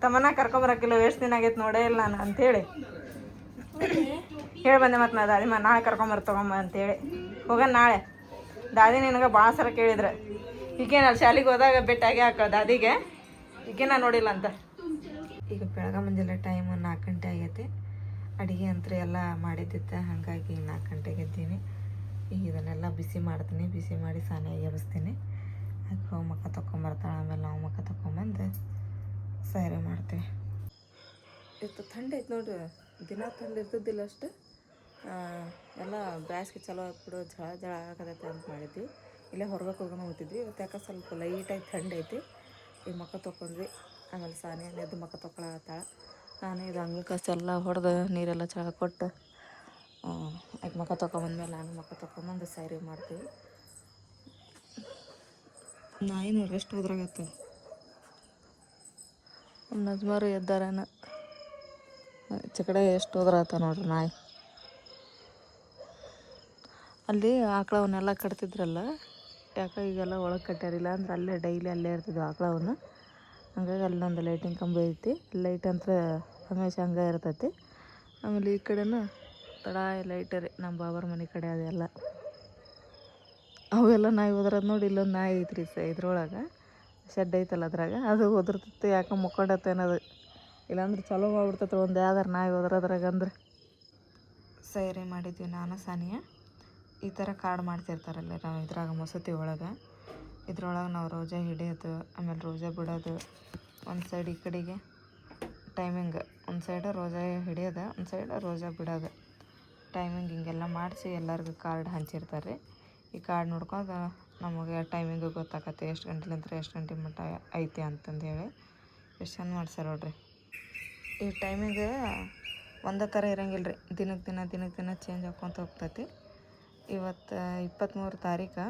ತಮ್ಮನ ಕರ್ಕೊಂಬರಕ್ಕಿಲ್ಲ, ಎಷ್ಟು ದಿನ ಆಗೈತೆ ನೋಡೇ ಇಲ್ಲ ನಾನು ಅಂತೇಳಿ ಹೇಳಿ ಬಂದೆ. ಮತ್ತು ನಾ ದಾದಿ ನಾಳೆ ಕರ್ಕೊಂಬರ ತಗೊಂಬ ಅಂತೇಳಿ ಹೋಗೋಣ ನಾಳೆ. ದಾದಿ ನಿನಗೆ ಭಾಳ ಸರ ಕೇಳಿದ್ರೆ ಈಗೇನು ಅಲ್ಲಿ ಶಾಲೆಗೆ ಹೋದಾಗ ಭೇಟಿಯಾಗಿ ಹಾಕ ದಾದಿಗೆ. ಈಗೇನ ನೋಡಿಲ್ಲ ಅಂತ. ಈಗ ಬೆಳಗ್ಗೆ ಮುಂಜಾನೆ ಟೈಮ್ 4 ಗಂಟೆ ಆಗೈತೆ. ಅಡುಗೆ ಅಂತೂ ಎಲ್ಲ ಮಾಡಿದ್ದಿತ್ತು, ಹಾಗಾಗಿ 4 ಗಂಟೆಗೆ ಎದ್ದೀನಿ. ಈಗ ಇದನ್ನೆಲ್ಲ ಬಿಸಿ ಮಾಡ್ತೀನಿ. ಬಿಸಿ ಮಾಡಿ ಸಾನಿಯಾಗಿ ಎಬ್ಬಿಸ್ತೀನಿ. ಅದಕ್ಕೆ ಹೋಗಿ ಮುಖ ತೊಗೊಂಬರ್ತಾಳೆ. ಆಮೇಲೆ ನಾವು ಮುಖ ತೊಗೊಂಬಂದು ಸೈರೆ ಮಾಡ್ತೀವಿ. ಇವತ್ತು ಥಂಡಿ ಐತೆ ನೋಡ್ರಿ. ದಿನ ಥಂಡಿ ಇರ್ತದಿಲ್ಲ ಅಷ್ಟು. ಎಲ್ಲ ಬ್ಯಾಸ್ಗೆ ಚಲೋ ಆಗ್ಬಿಡು, ಜಳ ಜಳ ಆಗತೈತೆ ಅಂತ ಮಾಡಿದ್ವಿ. ಇಲ್ಲೇ ಹೊರಗೆ ಹೋಗೋಣ ಹೋಗ್ತಿದ್ವಿ. ಇವತ್ತು ಯಾಕೆ ಸ್ವಲ್ಪ ಲೈಟಾಗಿ ಥಂಡಿ ಐತಿ. ಈಗ ಮುಖ ತೊಗೊಂಡ್ವಿ. ಆಮೇಲೆ ಸಾನಿ ಎದ್ದು ಮುಖ ತೊಗೊಳತ್ತಾಳೆ. ನಾನು ಇದು ಅಂಗ್ಳ ಕಸ ಎಲ್ಲ ಹೊಡೆದು ನೀರೆಲ್ಲ ಚಹಾ ಕೊಟ್ಟು ಆಕೆ ಮುಖ ತೊಗೊಂಬಂದ್ಮೇಲೆ ನಾನು ಮುಖ ತೊಗೊಂಬಂದು ಸೈರಿ ಮಾಡ್ತೀವಿ. ನಾಯಿನೂ ರೆಸ್ಟ್ ಹೋದ್ರಾಗತ್ತೆ. ನಜ್ಮಾರು ಎದ್ದಾರೇನ ಚಕಡೆ ಎಷ್ಟು ಹೋದ್ರಾತ ನೋಡ್ರಿ ನಾಯಿ. ಅಲ್ಲಿ ಆಕಳವನ್ನೆಲ್ಲ ಕಟ್ತಿದ್ರಲ್ಲ, ಯಾಕೆ ಈಗೆಲ್ಲ ಒಳಗೆ ಕಟ್ಟಾರಿಲ್ಲ ಅಂದ್ರೆ ಅಲ್ಲೇ ಡೈಲಿ ಅಲ್ಲೇ ಇರ್ತಿದ್ವು ಆಕಳವನ್ನು. ಹಂಗಾಗಿ ಅಲ್ಲೊಂದು ಲೈಟಿಂಗ್ ಕಂಬ ಐತಿ. ಲೈಟ್ ಅಂತ ಹಮೇಶ ಹಂಗೆ ಇರ್ತೈತಿ. ಆಮೇಲೆ ಈ ಕಡೆನೂ ತಡ ಲೈಟ್ ರೀ ನಮ್ಮ ಬಾಬರ ಮನೆ ಕಡೆ ಅದೆಲ್ಲ. ಅವೆಲ್ಲ ನಾಯಿ ಹೋದ್ರದ್ದು ನೋಡಿ. ಇಲ್ಲೊಂದು ನಾಯಿ ಐತ್ರಿ ಇದ್ರೊಳಗೆ ಶೆಡ್ ಐತಲ್ಲ ಅದ್ರಾಗ. ಅದು ಹೋದ್ರತಿತ್ತು ಯಾಕೆ ಮುಕ್ಕೊಂಡತ್ತೆ ಅನ್ನೋದು. ಇಲ್ಲಾಂದ್ರೆ ಚಲೋ ಆಗ್ಬಿಡ್ತೈತೆ ಒಂದು ಯಾವ್ದಾರು ನಾಯಿ ಹೋದ್ರೆ ಅದ್ರಾಗ ಅಂದ್ರೆ. ಸೈರಿ ಮಾಡಿದ್ವಿ ನಾನು ಸಾನಿಯ. ಈ ಥರ ಕಾರ್ಡ್ ಮಾಡ್ತಿರ್ತಾರಲ್ಲ ನಾವು ಇದ್ರಾಗ ಮಸೂತಿ ಒಳಗೆ. ಇದ್ರೊಳಗೆ ನಾವು ರೋಜಾ ಹಿಡಿಯೋದು, ಆಮೇಲೆ ರೋಜಾ ಬಿಡೋದು. ಒಂದು ಸೈಡ್ ಈ ಕಡೆಗೆ ಟೈಮಿಂಗ್, ಒಂದು ಸೈಡ್ ರೋಜಾ ಹಿಡಿಯೋದು, ಒಂದು ಸೈಡ್ ರೋಜಾ ಬಿಡೋದು. ಟೈಮಿಂಗ್ ಹಿಂಗೆಲ್ಲ ಮಾಡಿಸಿ ಎಲ್ಲರಿಗೂ ಕಾರ್ಡ್ ಹಂಚಿರ್ತಾರೆ. ಈ ಕಾರ್ಡ್ ನೋಡ್ಕೊಂಡು ನಮಗೆ ಟೈಮಿಂಗು ಗೊತ್ತಾಗತ್ತೆ, ಎಷ್ಟು ಗಂಟೆಲಿಂದ ಎಷ್ಟು ಗಂಟೆ ಮಟ್ಟ ಐತಿ ಅಂತಂದು ಹೇಳಿ. ಎಷ್ಟು ಚಂದ ಮಾಡ್ಸಾರ ನೋಡ್ರಿ. ಈ ಟೈಮಿಂಗ್ ಒಂದೇ ಥರ ಇರೋಂಗಿಲ್ಲ ರೀ. ದಿನಕ್ಕೆ ದಿನ ಚೇಂಜ್ ಆಕ್ಕೊಂತ ಹೋಗ್ತೈತಿ. ಇವತ್ತು 23 ತಾರೀಕು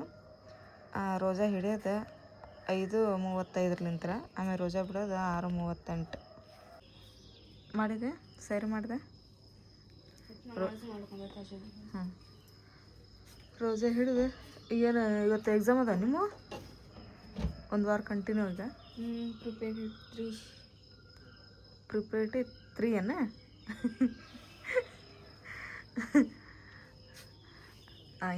ರೋಜಾ ಹಿಡಿಯೋದು 5:35 ಆಮೇಲೆ ರೋಜಾ ಬಿಡೋದು 6:38 ಮಾಡಿದೆ. ಸರಿ ಮಾಡಿದೆ. ಹಾಂ, ರೋಜಾ ಹಿಡಿದು ಏನು ಇವತ್ತು ಎಕ್ಸಾಮ್ ಅದ ನಿಮ್ಮ? ಒಂದು ವಾರ ಕಂಟಿನ್ಯೂ ಇದೆ. ಪ್ರಿಪೇರಿಟಿ 3 ಏನ?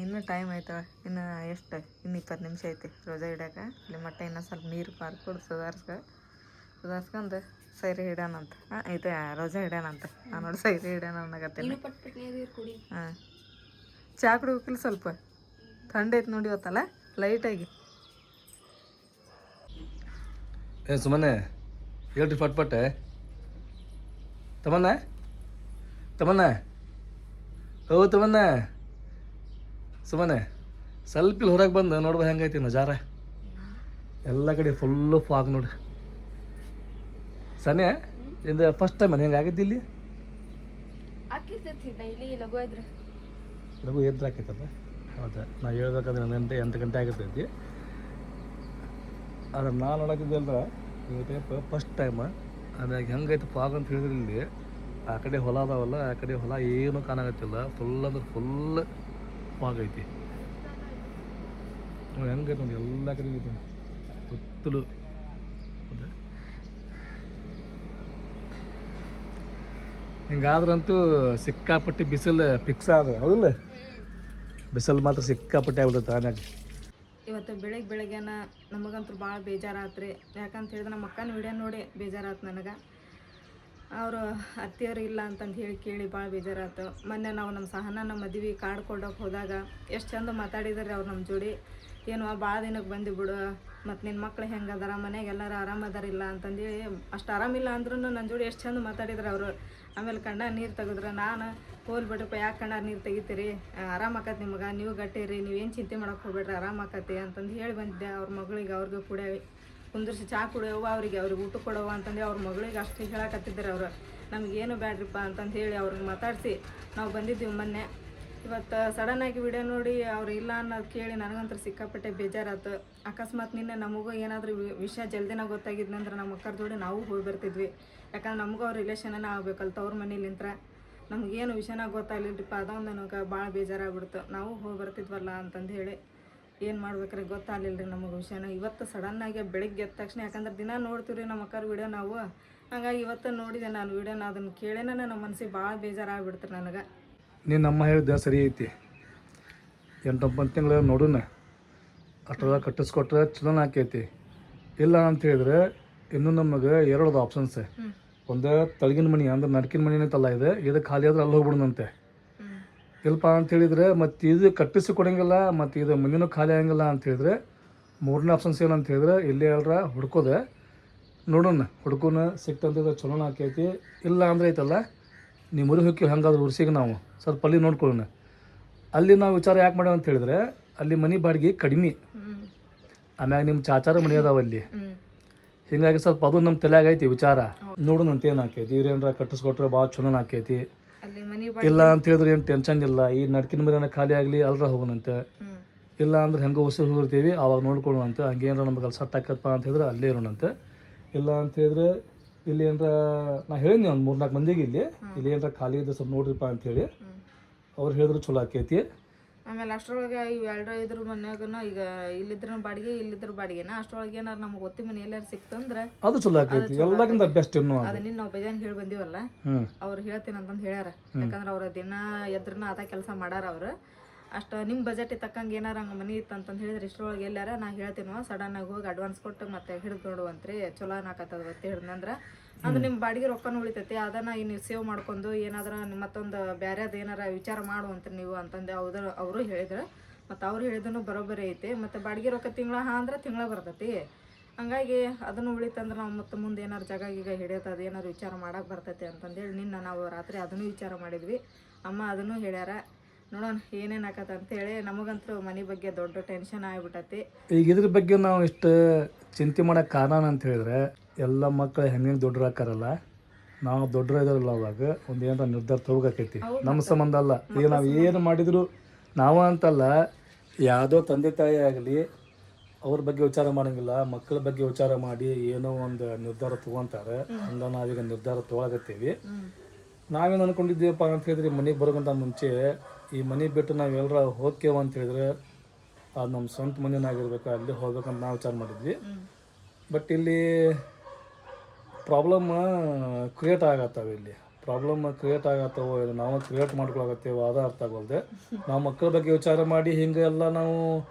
ಇನ್ನೂ ಟೈಮ್ ಆಯ್ತವ. ಇನ್ನು ಎಷ್ಟು? ಇನ್ನು 20 ನಿಮಿಷ ಐತಿ ರೋಜಾ ಹಿಡ್ಯಾಕ. ಅಲ್ಲಿ ಮಟ್ಟ ಇನ್ನೂ ಸ್ವಲ್ಪ ನೀರು ಪಾರ್ಕೊಡು ಸುಧಾರ್ಸ್ಕೊಂಡು ಸೈರಿ ಹಿಡ್ಯಾನಂತ. ಐತೆ ರೋಜಾ ಹಿಡ್ಯಾನಂತ. ನಾನು ನೋಡಿ ಸೈರಿ ಹಿಡ್ಯಾನ ಅನ್ನಕತ್ತೀನಿ. ಹಾಂ, ಚಹಾ ಕುಡಿಬೇಕಿಲ್ಲ ಸ್ವಲ್ಪ? ಥಂಡ ಐತೆ ನೋಡಿ ಇವತ್ತಲ್ಲ ಲೈಟಾಗಿ. ಸುಮ್ಮನೆ ಹೇಳ್ರಿ ಪಟ್ಪಟ್ಟೆ. ತಮ್ಮನ್ನ ಓ ತಮ್ಮನ್ನ ಸುಮ್ಮನೆ ಸ್ವಲ್ಪ ಇಲ್ಲಿ ಹೊರಗೆ ಬಂದು ನೋಡ್ಬೋದು ಹೆಂಗೈತಿ ನಜಾರ. ಎಲ್ಲ ಕಡೆ ಫುಲ್ಲು ಫಾಗ್ ನೋಡಿ. ಸನ್ನೆ ಇದು ಫಸ್ಟ್ ಟೈಮ್ ಹೆಂಗೆ ಆಗಿದ್ದು ಇಲ್ಲಿ? ಲಘು ಎದ್ದು ಆಕೈತಲ್ಲ. ಹೌದಾ, ನಾ ಹೇಳ್ಬೇಕಾದ್ರೆ 8 ಗಂಟೆ ಆಗಿರ್ತೈತಿ. ಆದ್ರೆ ನಾನು ನೋಡತ್ತಿದ್ದಲ್ಲ ಈ ಟೈಪ್ ಫಸ್ಟ್ ಟೈಮ್. ಅದ್ರಾಗ ಹೆಂಗೈತೆ ಫಾಗ್ ಅಂತ ಹೇಳಿದ್ರೆ ಇಲ್ಲಿ ಆ ಕಡೆ ಹೊಲ ಅದಾವಲ್ಲ, ಆ ಕಡೆ ಹೊಲ ಏನೂ ಕಾಣಾಗತ್ತಿಲ್ಲ. ಫುಲ್ ಅಂದ್ರೆ ಫುಲ್ ಫಾಗ್ ಐತಿ. ಹೆಂಗೈತೆ ನೋಡಿ ಎಲ್ಲ ಕಡೆ ಐತಿ ಗೊತ್ತಲು. ಹಿಂಗಾದ್ರಂತೂ ಸಿಕ್ಕಾಪಟ್ಟಿ ಬಿಸಿಲು ಫಿಕ್ಸ್ ಆದ. ಹೌದಿಲ್ಲ? ಬಿಸಿಲು ಮಾತ್ರ ಸಿಕ್ಕಾಪಟ್ಟಿ ಆಗ್ಬಿಡುತ್ತೆ ಆಮ್ಯಾಗ. ಇವತ್ತು ಬೆಳಗ್ಗೆನ ನಮಗಂತೂ ಭಾಳ ಬೇಜಾರಾತ್ರಿ. ಯಾಕಂತ ಹೇಳಿದ್ರೆ ನಮ್ಮ ಅಕ್ಕನ ವಿಡಿಯೋ ನೋಡಿ ಬೇಜಾರಾತು ನನಗೆ. ಅವರು ಅತ್ತಿಯರು ಇಲ್ಲ ಅಂತಂದು ಕೇಳಿ ಭಾಳ ಬೇಜಾರಾಯ್ತು. ಮೊನ್ನೆ ನಾವು ನಮ್ಮ ಸಹನನ ಮದುವೆ ಕಾರ್ಡ್ ಕೊಡೋಕೆ ಹೋದಾಗ ಎಷ್ಟು ಚಂದ ಮಾತಾಡಿದಾರೆ ಅವ್ರು ನಮ್ಮ ಜೋಡಿ. ಏನು ಭಾಳ ದಿನಕ್ಕೆ ಬಂದು ಬಿಡು, ಮತ್ತು ನಿನ್ನ ಮಕ್ಳು ಹೆಂಗೆ ಅದಾರ, ಮನೆಗೆ ಎಲ್ಲರೂ ಆರಾಮದಾರಿಲ್ಲ ಅಂತಂದೇಳಿ ಅಷ್ಟು ಆರಾಮಿಲ್ಲ ಅಂದ್ರೂ ನನ್ನ ಜೋಡಿ ಎಷ್ಟು ಚಂದ ಮಾತಾಡಿದ್ರು ಅವರು. ಆಮೇಲೆ ಕಣ್ಣ ನೀರು ತೆಗೆದ್ರು. ನಾನು ಹೋಲ್ ಬಿಡಪ್ಪ, ಯಾಕೆ ಕಣ್ಣ ನೀರು ತೆಗಿತೀರಿ, ಆರಾಮಾಕತಿ ನಿಮಗೆ, ನೀವು ಗಟ್ಟಿರಿ, ನೀವೇನು ಚಿಂತೆ ಮಾಡೋಕೆ ಹೋಗ್ಬೇಡ್ರಿ, ಆರಾಮಾಕತಿ ಅಂತಂದು ಹೇಳಿ ಬಂದಿದ್ದೆ. ಅವ್ರ ಮಗಳಿಗೆ ಅವ್ರಿಗೆ ಕೂಡ ಕುಂದಿರ್ಸಿ ಚಹಾ ಕುಡಿಯವ್ವ, ಅವ್ರಿಗೆ ಊಟ ಕೊಡವ್ವ ಅಂತಂದು ಅವ್ರ ಮಗಳಿಗೆ ಅಷ್ಟು ಹೇಳಕತ್ತಿದ್ದಾರೆ ಅವರು. ನಮಗೇನು ಬ್ಯಾಡ್ರಿಪ್ಪ ಅಂತಂದು ಹೇಳಿ ಅವ್ರಿಗೆ ಮಾತಾಡಿಸಿ ನಾವು ಬಂದಿದ್ದೀವಿ ಮೊನ್ನೆ. ಇವತ್ತು ಸಡನ್ನಾಗಿ ವಿಡಿಯೋ ನೋಡಿ ಅವ್ರು ಇಲ್ಲ ಅನ್ನೋದು ಕೇಳಿ ನನಗಂತೂ ಸಿಕ್ಕಾಪಟ್ಟೆ ಬೇಜಾರಾಯ್ತು. ಅಕಸ್ಮಾತ್ ನಿನ್ನೆ ನಮಗೂ ಏನಾದರೂ ವಿಷಯ ಜಲ್ದಿನ ಗೊತ್ತಾಗಿದ್ನಂದ್ರೆ ನಮ್ಮ ಅಕ್ಕರ ಜೋಡಿ ನಾವು ಹೋಗಿ ಬರ್ತಿದ್ವಿ. ಯಾಕಂದ್ರೆ ನಮಗೂ ಅವ್ರ ರಿಲೇಷನ್ನ ಆಗ್ಬೇಕಲ್ಲ ತವ್ರ ಮನೇಲಿಂತ್ರ. ನಮಗೇನು ವಿಷಯನಾಗ ಗೊತ್ತಾಗಲಿಲ್ಲರಿಪ್ಪ, ಅದೊಂದು ನನಗೆ ಭಾಳ ಬೇಜಾರಾಗ್ಬಿಡ್ತು. ನಾವು ಹೋಗಿ ಬರ್ತಿದ್ವಲ್ಲ ಅಂತಂದು ಹೇಳಿ ಏನು ಮಾಡ್ಬೇಕ್ರಿ ಗೊತ್ತಾಗಲಿಲ್ಲ ರೀ ನಮಗೆ ವಿಷಯನ. ಇವತ್ತು ಸಡನ್ನಾಗಿ ಬೆಳಿಗ್ಗೆ ಎದ್ದ ತಕ್ಷಣ, ಯಾಕಂದ್ರೆ ದಿನ ನೋಡ್ತೀವಿ ರೀ ನಮ್ಮ ಅಕ್ಕರ ವಿಡಿಯೋ ನಾವು. ಹಂಗಾಗಿ ಇವತ್ತು ನೋಡಿದೆ ನಾನು ವಿಡಿಯೋನ. ಅದನ್ನು ಕೇಳೇನ ನಮ್ಮ ಮನಸ್ಸಿಗೆ ಭಾಳ ಬೇಜಾರಾಗ್ಬಿಡ್ತು ನನಗೆ. ನೀನು ನಮ್ಮ ಹೇಳಿದ್ದ ಸರಿ ಐತಿ. 8-9 ತಿಂಗಳು ನೋಡೋಣ, ಅಷ್ಟೆಲ್ಲ ಕಟ್ಟಿಸ್ಕೊಟ್ರೆ ಚಲೋನ ಆಕೈತಿ. ಇಲ್ಲ ಅಂತ ಹೇಳಿದ್ರೆ ಇನ್ನೂ ನಮಗೆ 2 ಆಪ್ಷನ್ಸ್. ಒಂದು ತಳಗಿನ ಮನೆ ಅಂದ್ರೆ ನಡ್ಕಿನ ಮನೆನೇ ತಲ್ಲ ಇದೆ, ಇದು ಖಾಲಿ ಆದ್ರೆ ಅಲ್ಲಿ ಹೋಗ್ಬಿಡೋಣಂತೆ. ಇಲ್ಪ ಅಂತ ಹೇಳಿದರೆ ಮತ್ತು ಇದು ಕಟ್ಟಿಸಿ ಕೊಡೋಂಗಿಲ್ಲ, ಮತ್ತು ಇದು ಮನೆಯೂ ಖಾಲಿ ಆಗಂಗಿಲ್ಲ ಅಂತ ಹೇಳಿದ್ರೆ 3ನೇ ಆಪ್ಷನ್ಸ್ ಏನಂತ ಹೇಳಿದ್ರೆ ಇಲ್ಲೇ ಎಲ್ಲರ ಹುಡ್ಕೋದೆ ನೋಡೋಣ. ಹುಡ್ಕೋಣ ಸಿಕ್ತಂತಿದ್ರೆ ಚಲೋನ ಆಕೈತಿ. ಇಲ್ಲ ಅಂದ್ರೆ ಐತಲ್ಲ ನೀವು ಮುರಿ ಹೋಗಿ ಹಂಗಾದ್ರೆ ಉರ್ಸಿಗೆ ನಾವು ಸ್ವಲ್ಪ ಅಲ್ಲಿ ನೋಡ್ಕೊಳ್ಳೋಣ. ಅಲ್ಲಿ ನಾವು ವಿಚಾರ ಯಾಕೆ ಮಾಡ್ಯಾವ ಅಂತ ಹೇಳಿದ್ರೆ ಅಲ್ಲಿ ಮನೆ ಬಾಡಿಗೆ ಕಡಿಮೆ, ಆಮ್ಯಾಗ ನಿಮ್ಮ ಚಾಚಾರ ಮನೆ ಅದಾವ ಅಲ್ಲಿ. ಹೀಗಾಗಿ ಸ್ವಲ್ಪ ಅದು ನಮ್ಮ ತಲೆಯಾಗ ಐತಿ ವಿಚಾರ. ನೋಡೋಣ ಅಂತ ಏನು ಆಕೈತಿ. ಇವ್ರೇನಾರ ಕಟ್ಟಿಸ್ಕೊಟ್ರೆ ಭಾಳ ಚಲೋನ ಆಕೈತಿ. ಇಲ್ಲ ಅಂತ ಹೇಳಿದ್ರೆ ಏನು ಟೆನ್ಷನ್ ಇಲ್ಲ. ಈ ನಡ್ಕಿನ ಮನೆನ ಖಾಲಿ ಆಗಲಿ ಅಲ್ರ ಹೋಗೋಣಂತೆ. ಇಲ್ಲ ಅಂದ್ರೆ ಹೆಂಗೆ ಉಸಿರು ಹೋಗಿರ್ತೀವಿ ಅವಾಗ ನೋಡ್ಕೊಳ್ಳೋಣಂತೆ. ಹಂಗೇನಾರ ನಮ್ಗೆ ಅಲ್ಲಿ ಸಟ್ ಆಕತ್ತಪ್ಪ ಅಂತ ಹೇಳಿದ್ರೆ ಅಲ್ಲೇ ಇರೋಣಂತೆ. ಇಲ್ಲ ಅಂತ ಹೇಳಿದ್ರೆ ಇಲ್ಲಿ ಏನಾರ ನಾ ಹೇಳಿದ್ನಿ ಒಂದು 3-4 ಮಂದಿಗೆ ಇಲ್ಲಿ ಏನಾರ ಖಾಲಿ ಇದ್ದು ಸ್ವಲ್ಪ ನೋಡ್ರಿಪ್ಪ ಅಂಥೇಳಿ ಅವ್ರು ಹೇಳಿದ್ರು ಚಲೋ ಆಕೈತಿ. ಆಮೇಲೆ ಅಷ್ಟರೊಳಗೆ ಇವು ಇದ್ರ ಮನ್ಯಾಗನ ಈಗ ಇಲ್ಲಿದ್ರ ಬಾಡಿಗೆನ ಅಷ್ಟರೊಳಗೆ ಏನಾರು ನಮ್ಗೆ ಒತ್ತಿ ಮನೆ ಎಲ್ಲಾರು ಸಿಕ್ತಂದ್ರೆ ಅದು ಚಲೋ ಆಕೈತಿ ಎಲ್ಲಕ್ಕಿಂತ ಬೆಸ್ಟ್ ಇನ್ನು ಅದನ್ನ ನಾವು ಬೇಜಾನ್ ಹೇಳಿ ಬಂದಿವಲ್ಲ ಅವ್ರು ಹೇಳ್ತೀನಿ ಅಂತಂದು ಹೇಳ್ಯಾರ. ಯಾಕಂದ್ರೆ ಅವ್ರ ದಿನ ಎದ್ರನ ಅದ ಕೆಲಸ ಮಾಡ್ಯಾರ ಅವ್ರು. ಅಷ್ಟು ನಿಮ್ಮ ಬಜೆಟಿಗೆ ತಕ್ಕಂಗೆ ಏನಾರ ಹಂಗೆ ಮನೆ ಇತ್ತು ಅಂತಂದು ಹೇಳಿದ್ರೆ ಇಷ್ಟರೊಳಗೆ ಎಲ್ಲಾರ ನಾ ಹೇಳ್ತೀನೋ ಸಡನ್ನಾಗಿ ಹೋಗಿ ಅಡ್ವಾನ್ಸ್ ಕೊಟ್ಟು ಮತ್ತೆ ಹಿಡಿದು ನೋಡುವಂತ್ರಿ ಚಲೋ ಅನ್ನಕತ್ತದ ಮತ್ತೆ ಹಿಡಿದಂದ್ರೆ ಅಂದ್ರೆ ನಿಮ್ಮ ಬಾಡಿಗೆ ರೊಕ್ಕನೂ ಉಳಿತೈತಿ ಅದನ್ನ ನೀವು ಸೇವ್ ಮಾಡ್ಕೊಂಡು ಏನಾದ್ರ ಮತ್ತೊಂದು ಬೇರೆದು ಏನಾರ ವಿಚಾರ ಮಾಡುವಂತ್ರಿ ನೀವು ಅಂತಂದು ಅವರು ಹೇಳಿದ್ರು. ಮತ್ತು ಅವ್ರು ಹೇಳಿದನು ಬರೋಬ್ಬರಿ ಐತಿ. ಮತ್ತು ಬಾಡಿಗೆ ರೊಕ್ಕ ಅಂದ್ರೆ ತಿಂಗಳ ಬರ್ತೈತಿ. ಹಂಗಾಗಿ ಅದನ್ನು ಉಳಿತಂದ್ರೆ ನಾವು ಮತ್ತೆ ಮುಂದೆ ಏನಾರು ಜಾಗ ಈಗ ಹಿಡಿಯೋದು ಏನಾರು ವಿಚಾರ ಮಾಡಕ್ಕೆ ಬರ್ತೈತಿ ಅಂತಂದೇಳಿ ನಿನ್ನ ನಾವು ರಾತ್ರಿ ಅದನ್ನು ವಿಚಾರ ಮಾಡಿದ್ವಿ. ಅಮ್ಮ ಅದನ್ನು ಹೇಳ್ಯಾರ. ನೋಡೋಣ ಏನೇನು ಆಕತ್ತ ಅಂತೇಳಿ. ನಮಗಂತೂ ಮನೆ ಬಗ್ಗೆ ದೊಡ್ಡ ಟೆನ್ಷನ್ ಆಗಿಬಿಟ್ಟತಿ. ಈಗ ಇದ್ರ ಬಗ್ಗೆ ನಾವು ಇಷ್ಟು ಚಿಂತೆ ಮಾಡೋಕೆ ಕಾರಣ ಅಂತ ಹೇಳಿದ್ರೆ ಎಲ್ಲ ಮಕ್ಕಳು ಹೆಂಗೆ ದೊಡ್ಡರಾಕಾರಲ್ಲ, ನಾವು ದೊಡ್ಡರಿದಾರಲ್ಲ ಅವಾಗ ಒಂದು ಏನಾರ ನಿರ್ಧಾರ ತಗೋಬೇಕೈತಿ. ನಮ್ಮ ಸಂಬಂಧ ಅಲ್ಲ. ಈಗ ನಾವು ಏನು ಮಾಡಿದ್ರು ನಾವು ಅಂತಲ್ಲ, ಯಾವುದೋ ತಂದೆ ತಾಯಿ ಆಗಲಿ ಅವ್ರ ಬಗ್ಗೆ ವಿಚಾರ ಮಾಡೋಂಗಿಲ್ಲ, ಮಕ್ಕಳ ಬಗ್ಗೆ ವಿಚಾರ ಮಾಡಿ ಏನೋ ಒಂದು ನಿರ್ಧಾರ ತೊಗೊತಾರೆ. ಹಂಗೆ ನಾವೀಗ ನಿರ್ಧಾರ ತೊಗೊಳಕತ್ತೀವಿ. ನಾವೇನು ಅಂದ್ಕೊಂಡಿದ್ದೀವಪ್ಪ ಅಂತ ಹೇಳಿದ್ರೆ ಮನೆಗೆ ಬರೋಕ್ಕಿಂತ ಮುಂಚೆ ಈ ಮನೆ ಬಿಟ್ಟು ನಾವು ಎಲ್ಲರ ಹೋಗ್ತೇವೆ ಅಂತ ಹೇಳಿದ್ರೆ ಅದು ನಮ್ಮ ಸ್ವಂತ ಮನೆಯಾಗಿರ್ಬೇಕು, ಅಲ್ಲಿ ಹೋಗ್ಬೇಕಂತ ನಾವು ವಿಚಾರ ಮಾಡಿದ್ವಿ. ಬಟ್ ಇಲ್ಲಿ ಪ್ರಾಬ್ಲಮ್ ಕ್ರಿಯೇಟ್ ಆಗತ್ತವೆ. ಇಲ್ಲಿ ಪ್ರಾಬ್ಲಮ್ ಕ್ರಿಯೇಟ್ ಆಗತ್ತವೋ ಇದು ನಾವು ಕ್ರಿಯೇಟ್ ಮಾಡ್ಕೊಳಕತ್ತೇವೋ ಅದು ಅರ್ಥ ಆಗೋಲ್ದೆ. ನಾವು ಮಕ್ಕಳ ಬಗ್ಗೆ ವಿಚಾರ ಮಾಡಿ ಹಿಂಗೆ ಎಲ್ಲ ನಾವು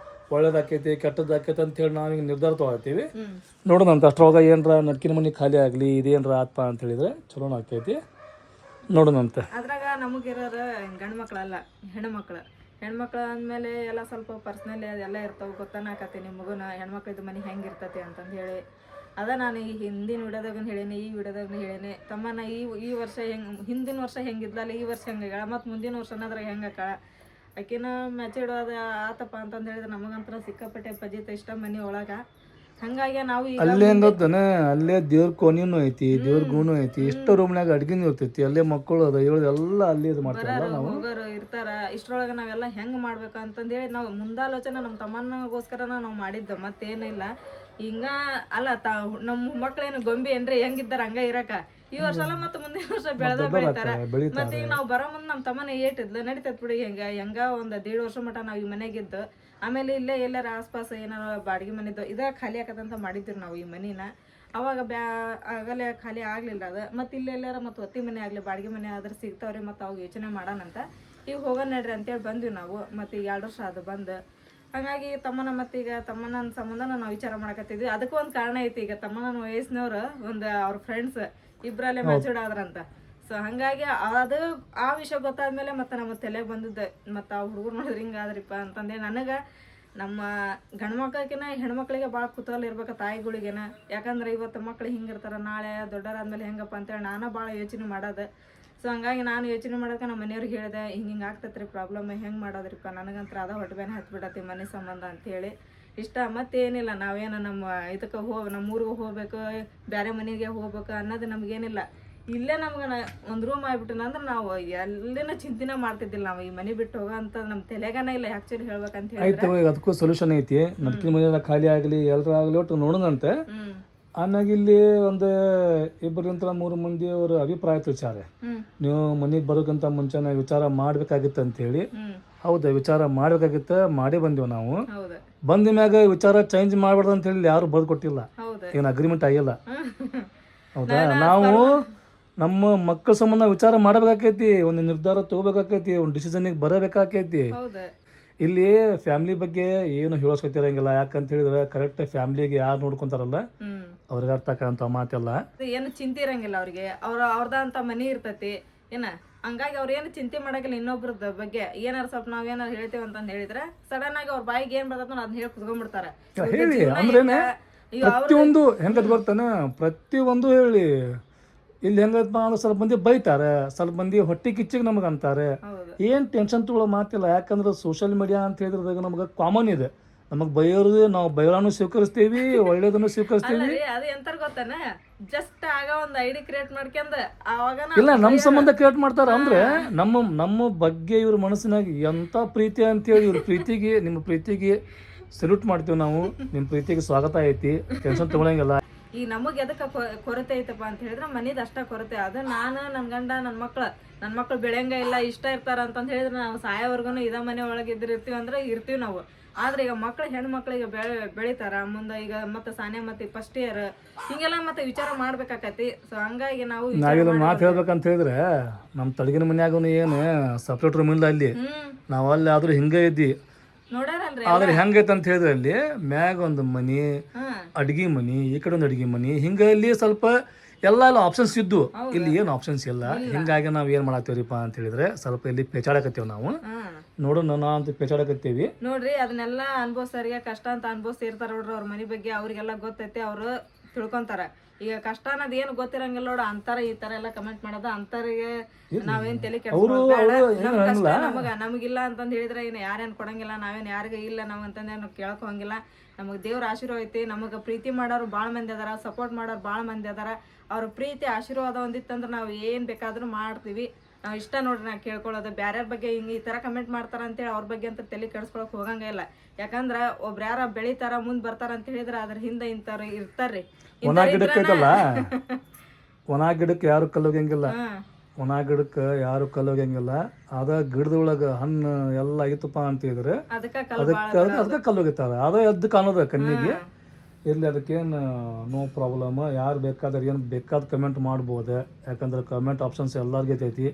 ಒಳ್ಳೇದಾಕೈತಿ ಕೆಟ್ಟದ್ದಾಕೈತಿ ಅಂತೇಳಿ ನಾವು ಹಿಂಗೆ ನಿರ್ಧಾರ ತೊಗೊಳ್ತೀವಿ. ನೋಡೋಣ ಅಂತ ಅಷ್ಟರೊಳಗೆ ಏನರ ನಡ್ಕಿನ ಮನೆ ಖಾಲಿ ಆಗಲಿ ಇದೇನರ ಆತ್ಪ ಅಂತ ಹೇಳಿದ್ರೆ ಚಲೋ ಆಗ್ತೈತಿ. ನೋಡೋಣಂತೆ. ಅದ್ರಾಗ ನಮಗಿರೋರು ಗಂಡು ಮಕ್ಕಳಲ್ಲ, ಹೆಣ್ಮಕ್ಳು. ಹೆಣ್ಮಕ್ಳು ಅಂದಮೇಲೆ ಎಲ್ಲ ಸ್ವಲ್ಪ ಪರ್ಸ್ನಲಿ ಅದೆಲ್ಲ ಇರ್ತಾವೆ. ಗೊತ್ತಾನಾಕತಿ ನಿಮಗೂ ಹೆಣ್ಮಕ್ಳದ್ದು ಮನೆ ಹೆಂಗೆ ಇರ್ತೈತಿ ಅಂತಂದು ಹೇಳಿ ಅದ ನಾನು ಈ ಹಿಂದಿನ ವಿಡಿಯೋದಾಗ ಹೇಳೀನಿ, ಈ ವಿಡಿಯೋದಾಗ ಹೇಳೀನಿ. ತಮ್ಮನ ಈ ವರ್ಷ ಹಿಂದಿನ ವರ್ಷ ಹೆಂಗಿದ್ಲಲ್ಲ ಈ ವರ್ಷ ಹೆಂಗಾಗ ಮತ್ತು ಮುಂದಿನ ವರ್ಷ ಅನ್ನೋದ್ರಾಗ ಹೆಂಗಾಕ ಆಕಿನ ಮೆಚೂರ್ಡ್ ಆತಪ್ಪ ಅಂತಂದು ಹೇಳಿದ್ರೆ ನಮಗಂತರ ಸಿಕ್ಕಾಪಟ್ಟೆ ಪಜಿತ ಇಷ್ಟ ಮನೆ ಒಳಗೆ. ಹಂಗಾಗಿ ನಾವು ಅಲ್ಲೇ ಗೊತ್ತಾನೆ, ಅಲ್ಲೇ ದೇವ್ರ ಕೋಣಿನೂ ಐತಿ, ದೇವ್ರ ಗೂನು ಐತಿ, ಇಷ್ಟ ರೂಮ್ನಾಗ ಅಡ್ಗಿನೂ ಇರ್ತೈತಿ, ಅಲ್ಲೇ ಮಕ್ಕಳು ಅದ ಎಲ್ಲ ಅಲ್ಲೇ ಇದು ಮಾಡ್ತಾರಲ್ಲ ನಾವು ಹೋಗೋರು ಇರ್ತಾರ. ಇಷ್ಟರೊಳಗೆ ನಾವೆಲ್ಲ ಹೆಂಗೆ ಮಾಡ್ಬೇಕು ಅಂತಂದೇಳಿ ನಾವು ಮುಂದಾಲೋಚನೆ ನಮ್ಮ ತಮ್ಮನಿಗೋಸ್ಕರನ ನಾವು ಮಾಡಿದ್ದು, ಮತ್ತೇನಿಲ್ಲ. ಹಿಂಗ ಅಲ್ಲ ನಮ್ಮ ಮಕ್ಳೇನು ಗೊಂಬಿ ಏನ್ರಿ ಹೆಂಗಿದ್ದಾರ ಹಂಗ ಇರಕ ಈ ವರ್ಷ ಅಲ್ಲ ಮತ್ತೆ ಮುಂದಿನ ವರ್ಷ ಬೆಳಿತಾರ. ಮತ್ತೆ ಈಗ ನಾವು ಬರೋ ಮುಂದೆ ನಮ್ಮ ತಮ್ಮನ ಏಟಿದ್ಲು ನಡಿತೈತ್ ಬಿಡಿ. ಹೆಂಗ ಒಂದು 1.5 ವರ್ಷ ಮಟ ನಾವು ಈ ಮನೆಗಿದ್ದು ಆಮೇಲೆ ಇಲ್ಲೇ ಎಲ್ಲಾರ ಆಸ್ಪಾಸ ಏನಾರ ಬಾಡಿಗೆ ಮನೆದ್ದು ಇದ ಖಾಲಿ ಆಕತ್ತಂತ ಮಾಡಿದ್ವಿ ನಾವು ಈ ಮನಿನ. ಅವಾಗ ಆಗಲೇ ಖಾಲಿ ಆಗ್ಲಿಲ್ಲ ಅದು. ಮತ್ತೆ ಇಲ್ಲೆಲ್ಲಾರ ಮತ್ತೆ ಒತ್ತಿ ಮನೆ ಆಗಲಿ ಬಾಡಿಗೆ ಮನೆ ಆದ್ರೆ ಸಿಗ್ತಾವ್ರಿ. ಮತ್ತು ಅವಾಗ ಯೋಚನೆ ಮಾಡೋಣಂತ ಈಗ ಹೋಗೋಣ ನಡ್ರಿ ಅಂತೇಳಿ ಬಂದ್ವಿ ನಾವು. ಮತ್ತು ಈಗ 2 ವರ್ಷ ಅದು ಬಂದು ಹಾಗಾಗಿ ತಮ್ಮನ ಮತ್ತೀಗ ತಮ್ಮನ ಸಂಬಂಧನ ನಾವು ವಿಚಾರ ಮಾಡಕತ್ತಿದ್ವಿ. ಅದಕ್ಕೂ ಒಂದು ಕಾರಣ ಐತಿ. ಈಗ ತಮ್ಮನ ವಯಸ್ಸಿನವ್ರು ಒಂದು ಅವ್ರ ಫ್ರೆಂಡ್ಸ್ ಇಬ್ಬರಲ್ಲೇ ಮೆಚೂರ್ಡ್ ಆದ್ರಂತ. ಸೊ ಹಾಗಾಗಿ ಅದು ಆ ವಿಷಯ ಗೊತ್ತಾದ್ಮೇಲೆ ಮತ್ತೆ ನಮ್ಮ ತಲೆಗೆ ಬಂದಿದ್ದೆ. ಮತ್ತು ಆ ಹುಡುಗರು ನೋಡಿದ್ರೆ ಹಿಂಗಾದ್ರಿಪ್ಪ ಅಂತಂದೆ. ನನಗೆ ನಮ್ಮ ಗಂಡು ಮಕ್ಕಳಿಗಿನ ಹೆಣ್ಮಕ್ಳಿಗೆ ಭಾಳ ಕುತೂಹಲ ಇರ್ಬೇಕು ತಾಯಿಗಳಿಗೇನ. ಯಾಕಂದ್ರೆ ಇವತ್ತು ಮಕ್ಳು ಹಿಂಗಿರ್ತಾರೆ, ನಾಳೆ ದೊಡ್ಡರಾದ್ಮೇಲೆ ಹೆಂಗಪ್ಪ ಅಂತೇಳಿ ನಾನು ಭಾಳ ಯೋಚನೆ ಮಾಡೋದು. ಸೊ ಹಂಗಾಗಿ ನಾನು ಯೋಚನೆ ಮಾಡೋಕೆ ನಮ್ಮ ಮನೆಯವ್ರಿಗೆ ಹೇಳಿದೆ, ಹಿಂಗೆ ಆಗ್ತೈತ್ರಿ ಪ್ರಾಬ್ಲಮ್, ಹೆಂಗೆ ಮಾಡೋದ್ರಿಪ್ಪ ನನಗಂತ್ರ ಅದ ಹೊಟ್ಟೆಬೇನೆ ಹತ್ಬಿಡತ್ತೆ ಮನೆ ಸಂಬಂಧ ಅಂತೇಳಿ ಇಷ್ಟ. ಮತ್ತೇನಿಲ್ಲ, ನಾವೇನು ನಮ್ಮ ಇದಕ್ಕೆ ನಮ್ಮ ಊರಿಗೆ ಹೋಗ್ಬೇಕು, ಬೇರೆ ಮನೆಗೆ ಹೋಗ್ಬೇಕು ಅನ್ನೋದು ನಮಗೇನಿಲ್ಲ. ಇಲ್ಲೇ ನಮ್ಗೆ ಒಂದು ರೂಮ್ ಆಗ್ಬಿಟ್ಟು ಅಂದ್ರೆ ನಾವು ಎಲ್ಲಿನ ಚಿಂತೆನ ಮಾಡ್ತಿದ್ದಿಲ್ಲ. ನಾವು ಈ ಮನೆ ಬಿಟ್ಟು ಹೋಗೋ ಅಂತ ನಮ್ಮ ತಲೆಗನ ಇಲ್ಲ ಆ್ಯಕ್ಚುಲಿ ಹೇಳ್ಬೇಕಂತ ಹೇಳಿ. ಆಯ್ತು, ಅದಕ್ಕೂ ಸೊಲ್ಯೂಷನ್ ಐತಿ. ನಡ್ಕಿನ ಮನೆಯೆಲ್ಲ ಖಾಲಿ ಆಗಲಿ ಎಲ್ಲರೂ ಆಗಲಿ ಒಟ್ಟು ನೋಡೋಣಂತೆ. ಆಮ್ಯಾಗ ಇಲ್ಲಿ ಒಂದು 2-3 ಮಂದಿ ಅವ್ರ ಅಭಿಪ್ರಾಯ ತಿಳಿಸಾರೆ, ನೀವು ಮನೆಗೆ ಬರೋಕ್ಕಿಂತ ಮುಂಚೆ ವಿಚಾರ ಮಾಡ್ಬೇಕಾಗಿತ್ತು ಅಂತೇಳಿ. ಹೌದಾ, ವಿಚಾರ ಮಾಡ್ಬೇಕಾಗಿತ್ತ, ಮಾಡೇ ಬಂದೀವಿ ನಾವು. ಬಂದ ಮ್ಯಾಗ ವಿಚಾರ ಚೇಂಜ್ ಮಾಡ್ಬಾರ್ದು ಅಂತ ಹೇಳಿ ಯಾರು ಬರ್ದು ಕೊಟ್ಟಿಲ್ಲ, ಏನು ಅಗ್ರಿಮೆಂಟ್ ಆಗಿಲ್ಲ. ಹೌದಾ, ನಾವು ನಮ್ಮ ಮಕ್ಕಳ ಸಂಬಂಧ ವಿಚಾರ ಮಾಡಬೇಕಾಕೈತಿ, ಒಂದು ನಿರ್ಧಾರ ತಗೋಬೇಕಾಕೈತಿ, ಒಂದು ಡಿಸಿಷನ್ಗೆ ಬರಬೇಕಾಕೈತಿ. ಇಲ್ಲಿ ಫ್ಯಾಮಿಲಿ ಬಗ್ಗೆ ಏನು ಹೇಳೋಸ್ಕೊತಿರಂಗಿಲ್ಲ. ಯಾಕಂತ ಹೇಳಿದ್ರೆ ಕರೆಕ್ಟ್ ಫ್ಯಾಮಿಲಿಗೆ ಯಾರು ನೋಡ್ಕೊಂತಾರಲ್ಲ ಅವ್ರಿಗೆ ಅರ್ಥ ಆಗಂತ ಮಾತೆಲ್ಲ ಏನು ಚಿಂತೆ ಇರಂಗಿಲ್ಲ ಅವ್ರಿಗೆ. ಅವ್ರದಂತ ಮನೆ ಇರ್ತೈತಿ ಏನ. ಹಂಗಾಗಿ ಅವ್ರು ಏನು ಚಿಂತೆ ಮಾಡಂಗಿಲ್ಲ ಇನ್ನೊಬ್ರದ ಬಗ್ಗೆ. ಏನಾರು ಸ್ವಲ್ಪ ನಾವೇನಾರು ಹೇಳ್ತೇವೆ ಅಂತಂದು ಹೇಳಿದ್ರೆ ಸಡನ್ ಆಗಿ ಅವ್ರ ಬಾಯಿಗೆ ಏನ್ ಬರ್ತದ ಅದನ್ನ ಹೇಳಿ ಕುತ್ಕೊಂಡ್ಬಿಡ್ತಾರೆ. ಹೇಳಿ ಅಂದ್ರೇನೆ ಪ್ರತಿಯೊಂದು ಹೆಂಗದ್ ಬರ್ತಾನೆ, ಪ್ರತಿಯೊಂದು ಹೇಳಿ. ಇಲ್ಲಿ ಹೆಂಗಪ್ಪ ಅಂದ್ರೆ ಸ್ವಲ್ಪ ಮಂದಿ ಬೈತಾರೆ, ಸ್ವಲ್ಪ ಮಂದಿ ಹೊಟ್ಟೆ ಕಿಚ್ಚಿಗೆ ನಮಗೆ ಅಂತಾರೆ. ಏನು ಟೆನ್ಷನ್ ತಗೊಳ್ಳೋ ಮಾತಿಲ್ಲ. ಯಾಕಂದ್ರೆ ಸೋಷಿಯಲ್ ಮೀಡಿಯಾ ಅಂತ ಹೇಳಿದ್ರಾಗ ನಮ್ಗೆ ಕಾಮನ್ ಇದೆ. ನಮಗೆ ಬೈಯೋದು, ನಾವು ಬೈಗಳನ್ನು ಸ್ವೀಕರಿಸ್ತೀವಿ, ಒಳ್ಳೇದನ್ನು ಸ್ವೀಕರಿಸ್ತೀವಿ. ಅದು ಎಂತಾರ ಗೊತ್ತಾನ, ಜಸ್ಟ್ ಆಗ ಒಂದು ಐಡಿ ಕ್ರಿಯೇಟ್ ಮಾಡ್ಕೊಂಡ್ ಅವಾಗ ಇಲ್ಲ ನಮ್ಮ ಸಂಬಂಧ ಕ್ರಿಯೇಟ್ ಮಾಡ್ತಾರ. ಅಂದ್ರೆ ನಮ್ಮ ಬಗ್ಗೆ ಇವ್ರ ಮನಸ್ಸಿನಾಗ ಎಂತ ಪ್ರೀತಿ ಅಂತೇಳಿ ಇವ್ರ ಪ್ರೀತಿಗೆ, ನಿಮ್ಮ ಪ್ರೀತಿಗೆ ಸಲ್ಯೂಟ್ ಮಾಡ್ತೀವಿ ನಾವು. ನಿಮ್ಮ ಪ್ರೀತಿಗೆ ಸ್ವಾಗತ ಐತಿ, ಟೆನ್ಷನ್ ತಗೊಳಂಗಿಲ್ಲ. ಈ ನಮಗೆ ಎದಕ್ಕೆ ಕೊರತೆ ಐತಪ್ಪ ಅಂತ ಹೇಳಿದ್ರೆ ಮನಿದ ಅಷ್ಟ ಕೊರತೆ. ಅದು ನಾನು ನನ್ನ ಗಂಡ ನನ್ನ ಮಕ್ಳು ಬೆಳೆಯಂಗ ಇಲ್ಲ ಇಷ್ಟ ಇರ್ತಾರ ಅಂತಂದು ಹೇಳಿದ್ರೆ ನಾವು ಸಾಯೋವರ್ಗು ಇದ ಮನೆ ಒಳಗೆ ಇರ್ತೀವಿ ಅಂದ್ರೆ ಇರ್ತೀವಿ ನಾವು. ಆದ್ರೆ ಈಗ ಹೆಣ್ಮಕ್ಳಿಗೆ ಬೆಳಿತಾರ ಮುಂದೆ, ಈಗ ಮತ್ತೆ ಸಾನೆ ಮತ್ತೆ ಫಸ್ಟ್ ಇಯರ್ ಹಿಂಗೆಲ್ಲ ಮತ್ತೆ ವಿಚಾರ ಮಾಡ್ಬೇಕಾಕತಿ. ಸೊ ಹಂಗಾಗಿ ನಾವು ನಾವಿಲ್ಲ ಮಾತು ಹೇಳ್ಬೇಕಂತ ಹೇಳಿದ್ರೆ ನಮ್ಮ ತಡಗಿನ ಮನ್ಯಾಗೂ ಏನು ಸಪ್ರೇಟ್ ರೂಮ್ ಇಲ್ಲ ಅಲ್ಲಿ, ನಾವು ಅಲ್ಲಿ ಆದ್ರೂ ಹಿಂಗೆ ಇದ್ದಿ. ನೋಡ್ಯಾರಲ್ರಿ ಆದ್ರೆ ಹೆಂಗೈತೆ ಅಂತ ಹೇಳಿದ್ರೆ ಅಲ್ಲಿ ಮ್ಯಾಗ ಒಂದು ಮನಿ, ಅಡ್ಗಿ ಮನಿ, ಈ ಕಡೆ ಒಂದು ಅಡ್ಗಿ ಮನಿ, ಹಿಂಗೆ ಇಲ್ಲಿ ಸ್ವಲ್ಪ ಎಲ್ಲ ಆಪ್ಷನ್ಸ್ ಇದ್ದು. ಇಲ್ಲಿ ಏನು ಆಪ್ಷನ್ಸ್ ಇಲ್ಲ. ಹಿಂಗಾಗಿ ನಾವು ಏನ್ ಮಾಡತ್ತೀವ್ರಿಪ್ಪ ಅಂತ ಹೇಳಿದ್ರೆ ಸ್ವಲ್ಪ ಇಲ್ಲಿ ಪೇಚಾಡಕತ್ತೀವಿ ನಾವು. ನೋಡೋಣ ನಾವು ಅಂತ ಪೇಚಾಡಕತ್ತೀವಿ ನೋಡ್ರಿ. ಅದನ್ನೆಲ್ಲ ಅನ್ಭವಿಸೋರಿಗೆ ಕಷ್ಟ ಅಂತ ಅನ್ಭವಿಸ್ತಿರ್ತಾರ ನೋಡ್ರಿ. ಅವ್ರ ಮನಿ ಬಗ್ಗೆ ಅವ್ರಿಗೆಲ್ಲ ಗೊತ್ತೈತಿ, ಅವ್ರು ತಿಳ್ಕೊಂತಾರ. ಈಗ ಕಷ್ಟ ಅನ್ನೋದು ಏನು ಗೊತ್ತಿರಂಗಿಲ್ಲ ನೋಡು, ಅಂತಾರ ಈ ತರ ಎಲ್ಲ ಕಮೆಂಟ್ ಮಾಡೋದು ಅಂತರಿಗೆ ನಾವೇನ್ ತಲೆ ನಮಗಿಲ್ಲ ಅಂತಂದ್ ಹೇಳಿದ್ರೆ ಇನ್ನು ಯಾರೇನ್ ಕೊಡಂಗಿಲ್ಲ, ನಾವೇನ್ ಯಾರಿಗ ಇಲ್ಲ ನಾವ್ ಅಂತಂದೇನು ಕೇಳಕ್ ಹೋಗಂಗಿಲ್ಲ. ನಮಗ್ ದೇವ್ರ ಆಶೀರ್ವಾದ ಐತಿ. ನಮಗ ಪ್ರೀತಿ ಮಾಡೋರು ಬಾಳ ಮಂದಿ ಅದಾರ, ಸಪೋರ್ಟ್ ಮಾಡೋರು ಬಾಳ ಮಂದಿ ಅದಾರ. ಅವ್ರ ಪ್ರೀತಿ ಆಶೀರ್ವಾದ ಒಂದಿತ್ತಂದ್ರೆ ನಾವು ಏನ್ ಬೇಕಾದ್ರೂ ಮಾಡ್ತೀವಿ. ನಾವು ಇಷ್ಟ ನೋಡ್ರಿ ನಾ ಕೇಳ್ಕೊಳ್ಳೋದು. ಬ್ಯಾರ್ಯಾರ ಬಗ್ಗೆ ಹಿಂಗೆ ಈ ತರ ಕಮೆಂಟ್ ಮಾಡ್ತಾರ ಅಂತೇಳಿ ಅವ್ರ ಬಗ್ಗೆ ಅಂತ ತಲೆ ಕೆಡಿಸ್ಕೊಳಕ್ ಹೋಗಂಗ ಇಲ್ಲ. ಯಾಕಂದ್ರ ಒಬ್ರ ಯಾರ ಬೆಳಿತಾರ ಮುಂದ್ ಬರ್ತಾರ ಅಂತ ಹೇಳಿದ್ರೆ ಅದ್ರ ಹಿಂದೆ ಇಂಥವ್ರು ಇರ್ತಾರ್ರಿ. ಒಣ ಗಿಡಕ್ಕೈತಲ್ಲ, ಒಣ ಗಿಡಕ್ಕೆ ಯಾರು ಕಲ್ಲೋಗಂಗಿಲ್ಲ, ಒಣ ಗಿಡಕ್ಕೆ ಯಾರು ಕಲ್ಲೋಗಂಗಿಲ್ಲ. ಅದ ಗಿಡದೊಳಗ ಹಣ್ಣು ಎಲ್ಲ ಆಗಿತ್ತಪ್ಪ ಅಂತಿದ್ರೆ ಅದಕ್ಕೆ ಕಲ್ಲೋಗಿತ್ತಾರ. ಅದ ಎದ್ದು ಕಾಣೋದ ಕಣ್ಣಿಗೆ. ಇರ್ಲಿ, ಅದಕ್ಕೇನು ನೋ ಪ್ರಾಬ್ಲಮ್. ಯಾರು ಬೇಕಾದ್ರೆ ಏನು ಬೇಕಾದ ಕಮೆಂಟ್ ಮಾಡ್ಬೋದು. ಯಾಕಂದ್ರೆ ಕಮೆಂಟ್ ಆಪ್ಷನ್ಸ್ ಎಲ್ಲರಿಗೂ ಐತಿ.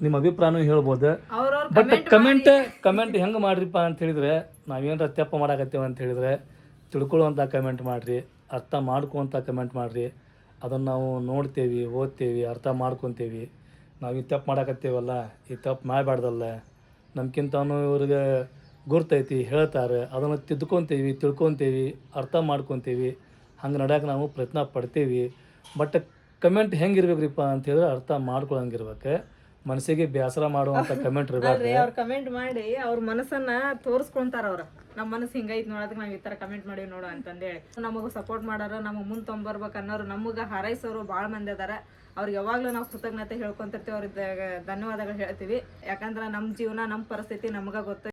ನಿಮ್ಮ ಅಭಿಪ್ರಾಯನೂ ಹೇಳ್ಬೋದು. ಬಟ್ ಕಮೆಂಟ್ ಹೆಂಗೆ ಮಾಡ್ರಿಪ್ಪ ಅಂತ ಹೇಳಿದ್ರೆ, ನಾವೇನಾರ ತಪ್ಪು ಮಾಡಾಕತ್ತೇವೆ ಅಂತ ಹೇಳಿದ್ರೆ ತಿಳ್ಕೊಳ್ಳುವಂಥ ಕಮೆಂಟ್ ಮಾಡಿರಿ, ಅರ್ಥ ಮಾಡ್ಕೊವಂಥ ಕಮೆಂಟ್ ಮಾಡಿರಿ. ಅದನ್ನು ನಾವು ನೋಡ್ತೇವೆ, ಓದ್ತೇವೆ, ಅರ್ಥ ಮಾಡ್ಕೊತೇವೆ. ನಾವು ಈ ತಪ್ಪು ಮಾಡಾಕತ್ತೇವಲ್ಲ, ಈ ತಪ್ಪು ಮಾಡಬಾರ್ದಲ್ಲ, ನಮ್ಗಿಂತನೂ ಇವ್ರಿಗೆ ಗುರ್ತೈತಿ, ಹೇಳ್ತಾರೆ, ಅದನ್ನು ತಿದ್ಕೊತೇವಿ, ತಿಳ್ಕೊತೇವಿ, ಅರ್ಥ ಮಾಡ್ಕೊತೇವಿ. ಹಂಗೆ ನಡ್ಯಾಕೆ ನಾವು ಪ್ರಯತ್ನ ಪಡ್ತೇವಿ. ಬಟ್ ಕಮೆಂಟ್ ಹೆಂಗಿರ್ಬೇಕ್ರಿಪ್ಪ ಅಂತ ಹೇಳಿದ್ರೆ ಅರ್ಥ ಮಾಡ್ಕೊಳಂಗಿರ್ಬೇಕು. ಮನಸ್ಸಿಗೆ ಬೇಸರ ಮಾಡುವಂಥ ಕಮೆಂಟ್ ಇರಬಾರ್ದು. ಅವ್ರು ಕಮೆಂಟ್ ಮಾಡಿ ಅವ್ರ ಮನಸ್ಸನ್ನ ತೋರಿಸ್ಕೊಂತಾರ. ಅವ್ರ ನಮ್ಮ ಮನಸ್ಸು ಹಿಂಗೈತಿ ನೋಡೋದಕ್ಕೆ ನಾವು ಈ ತರ ಕಮೆಂಟ್ ಮಾಡೀವಿ ನೋಡು ಅಂತಂದೇಳಿ ನಮಗ ಸಪೋರ್ಟ್ ಮಾಡೋರು, ನಮಗೆ ಮುಂದೆ ತೊಂಬರ್ಬೇಕು ಅನ್ನೋರು, ನಮಗೆ ಹಾರೈಸೋರು ಭಾಳ ಮಂದಿ ಅದಾರ. ಅವ್ರಿಗೆ ಯಾವಾಗಲೂ ನಾವು ಕೃತಜ್ಞತೆ ಹೇಳ್ಕೊಂತಿರ್ತೀವಿ. ಅವ್ರಿಗೆ ಧನ್ಯವಾದಗಳು ಹೇಳ್ತೀವಿ. ಯಾಕಂದ್ರೆ ನಮ್ಮ ಜೀವನ, ನಮ್ಮ ಪರಿಸ್ಥಿತಿ ನಮ್ಗೆ ಗೊತ್ತ.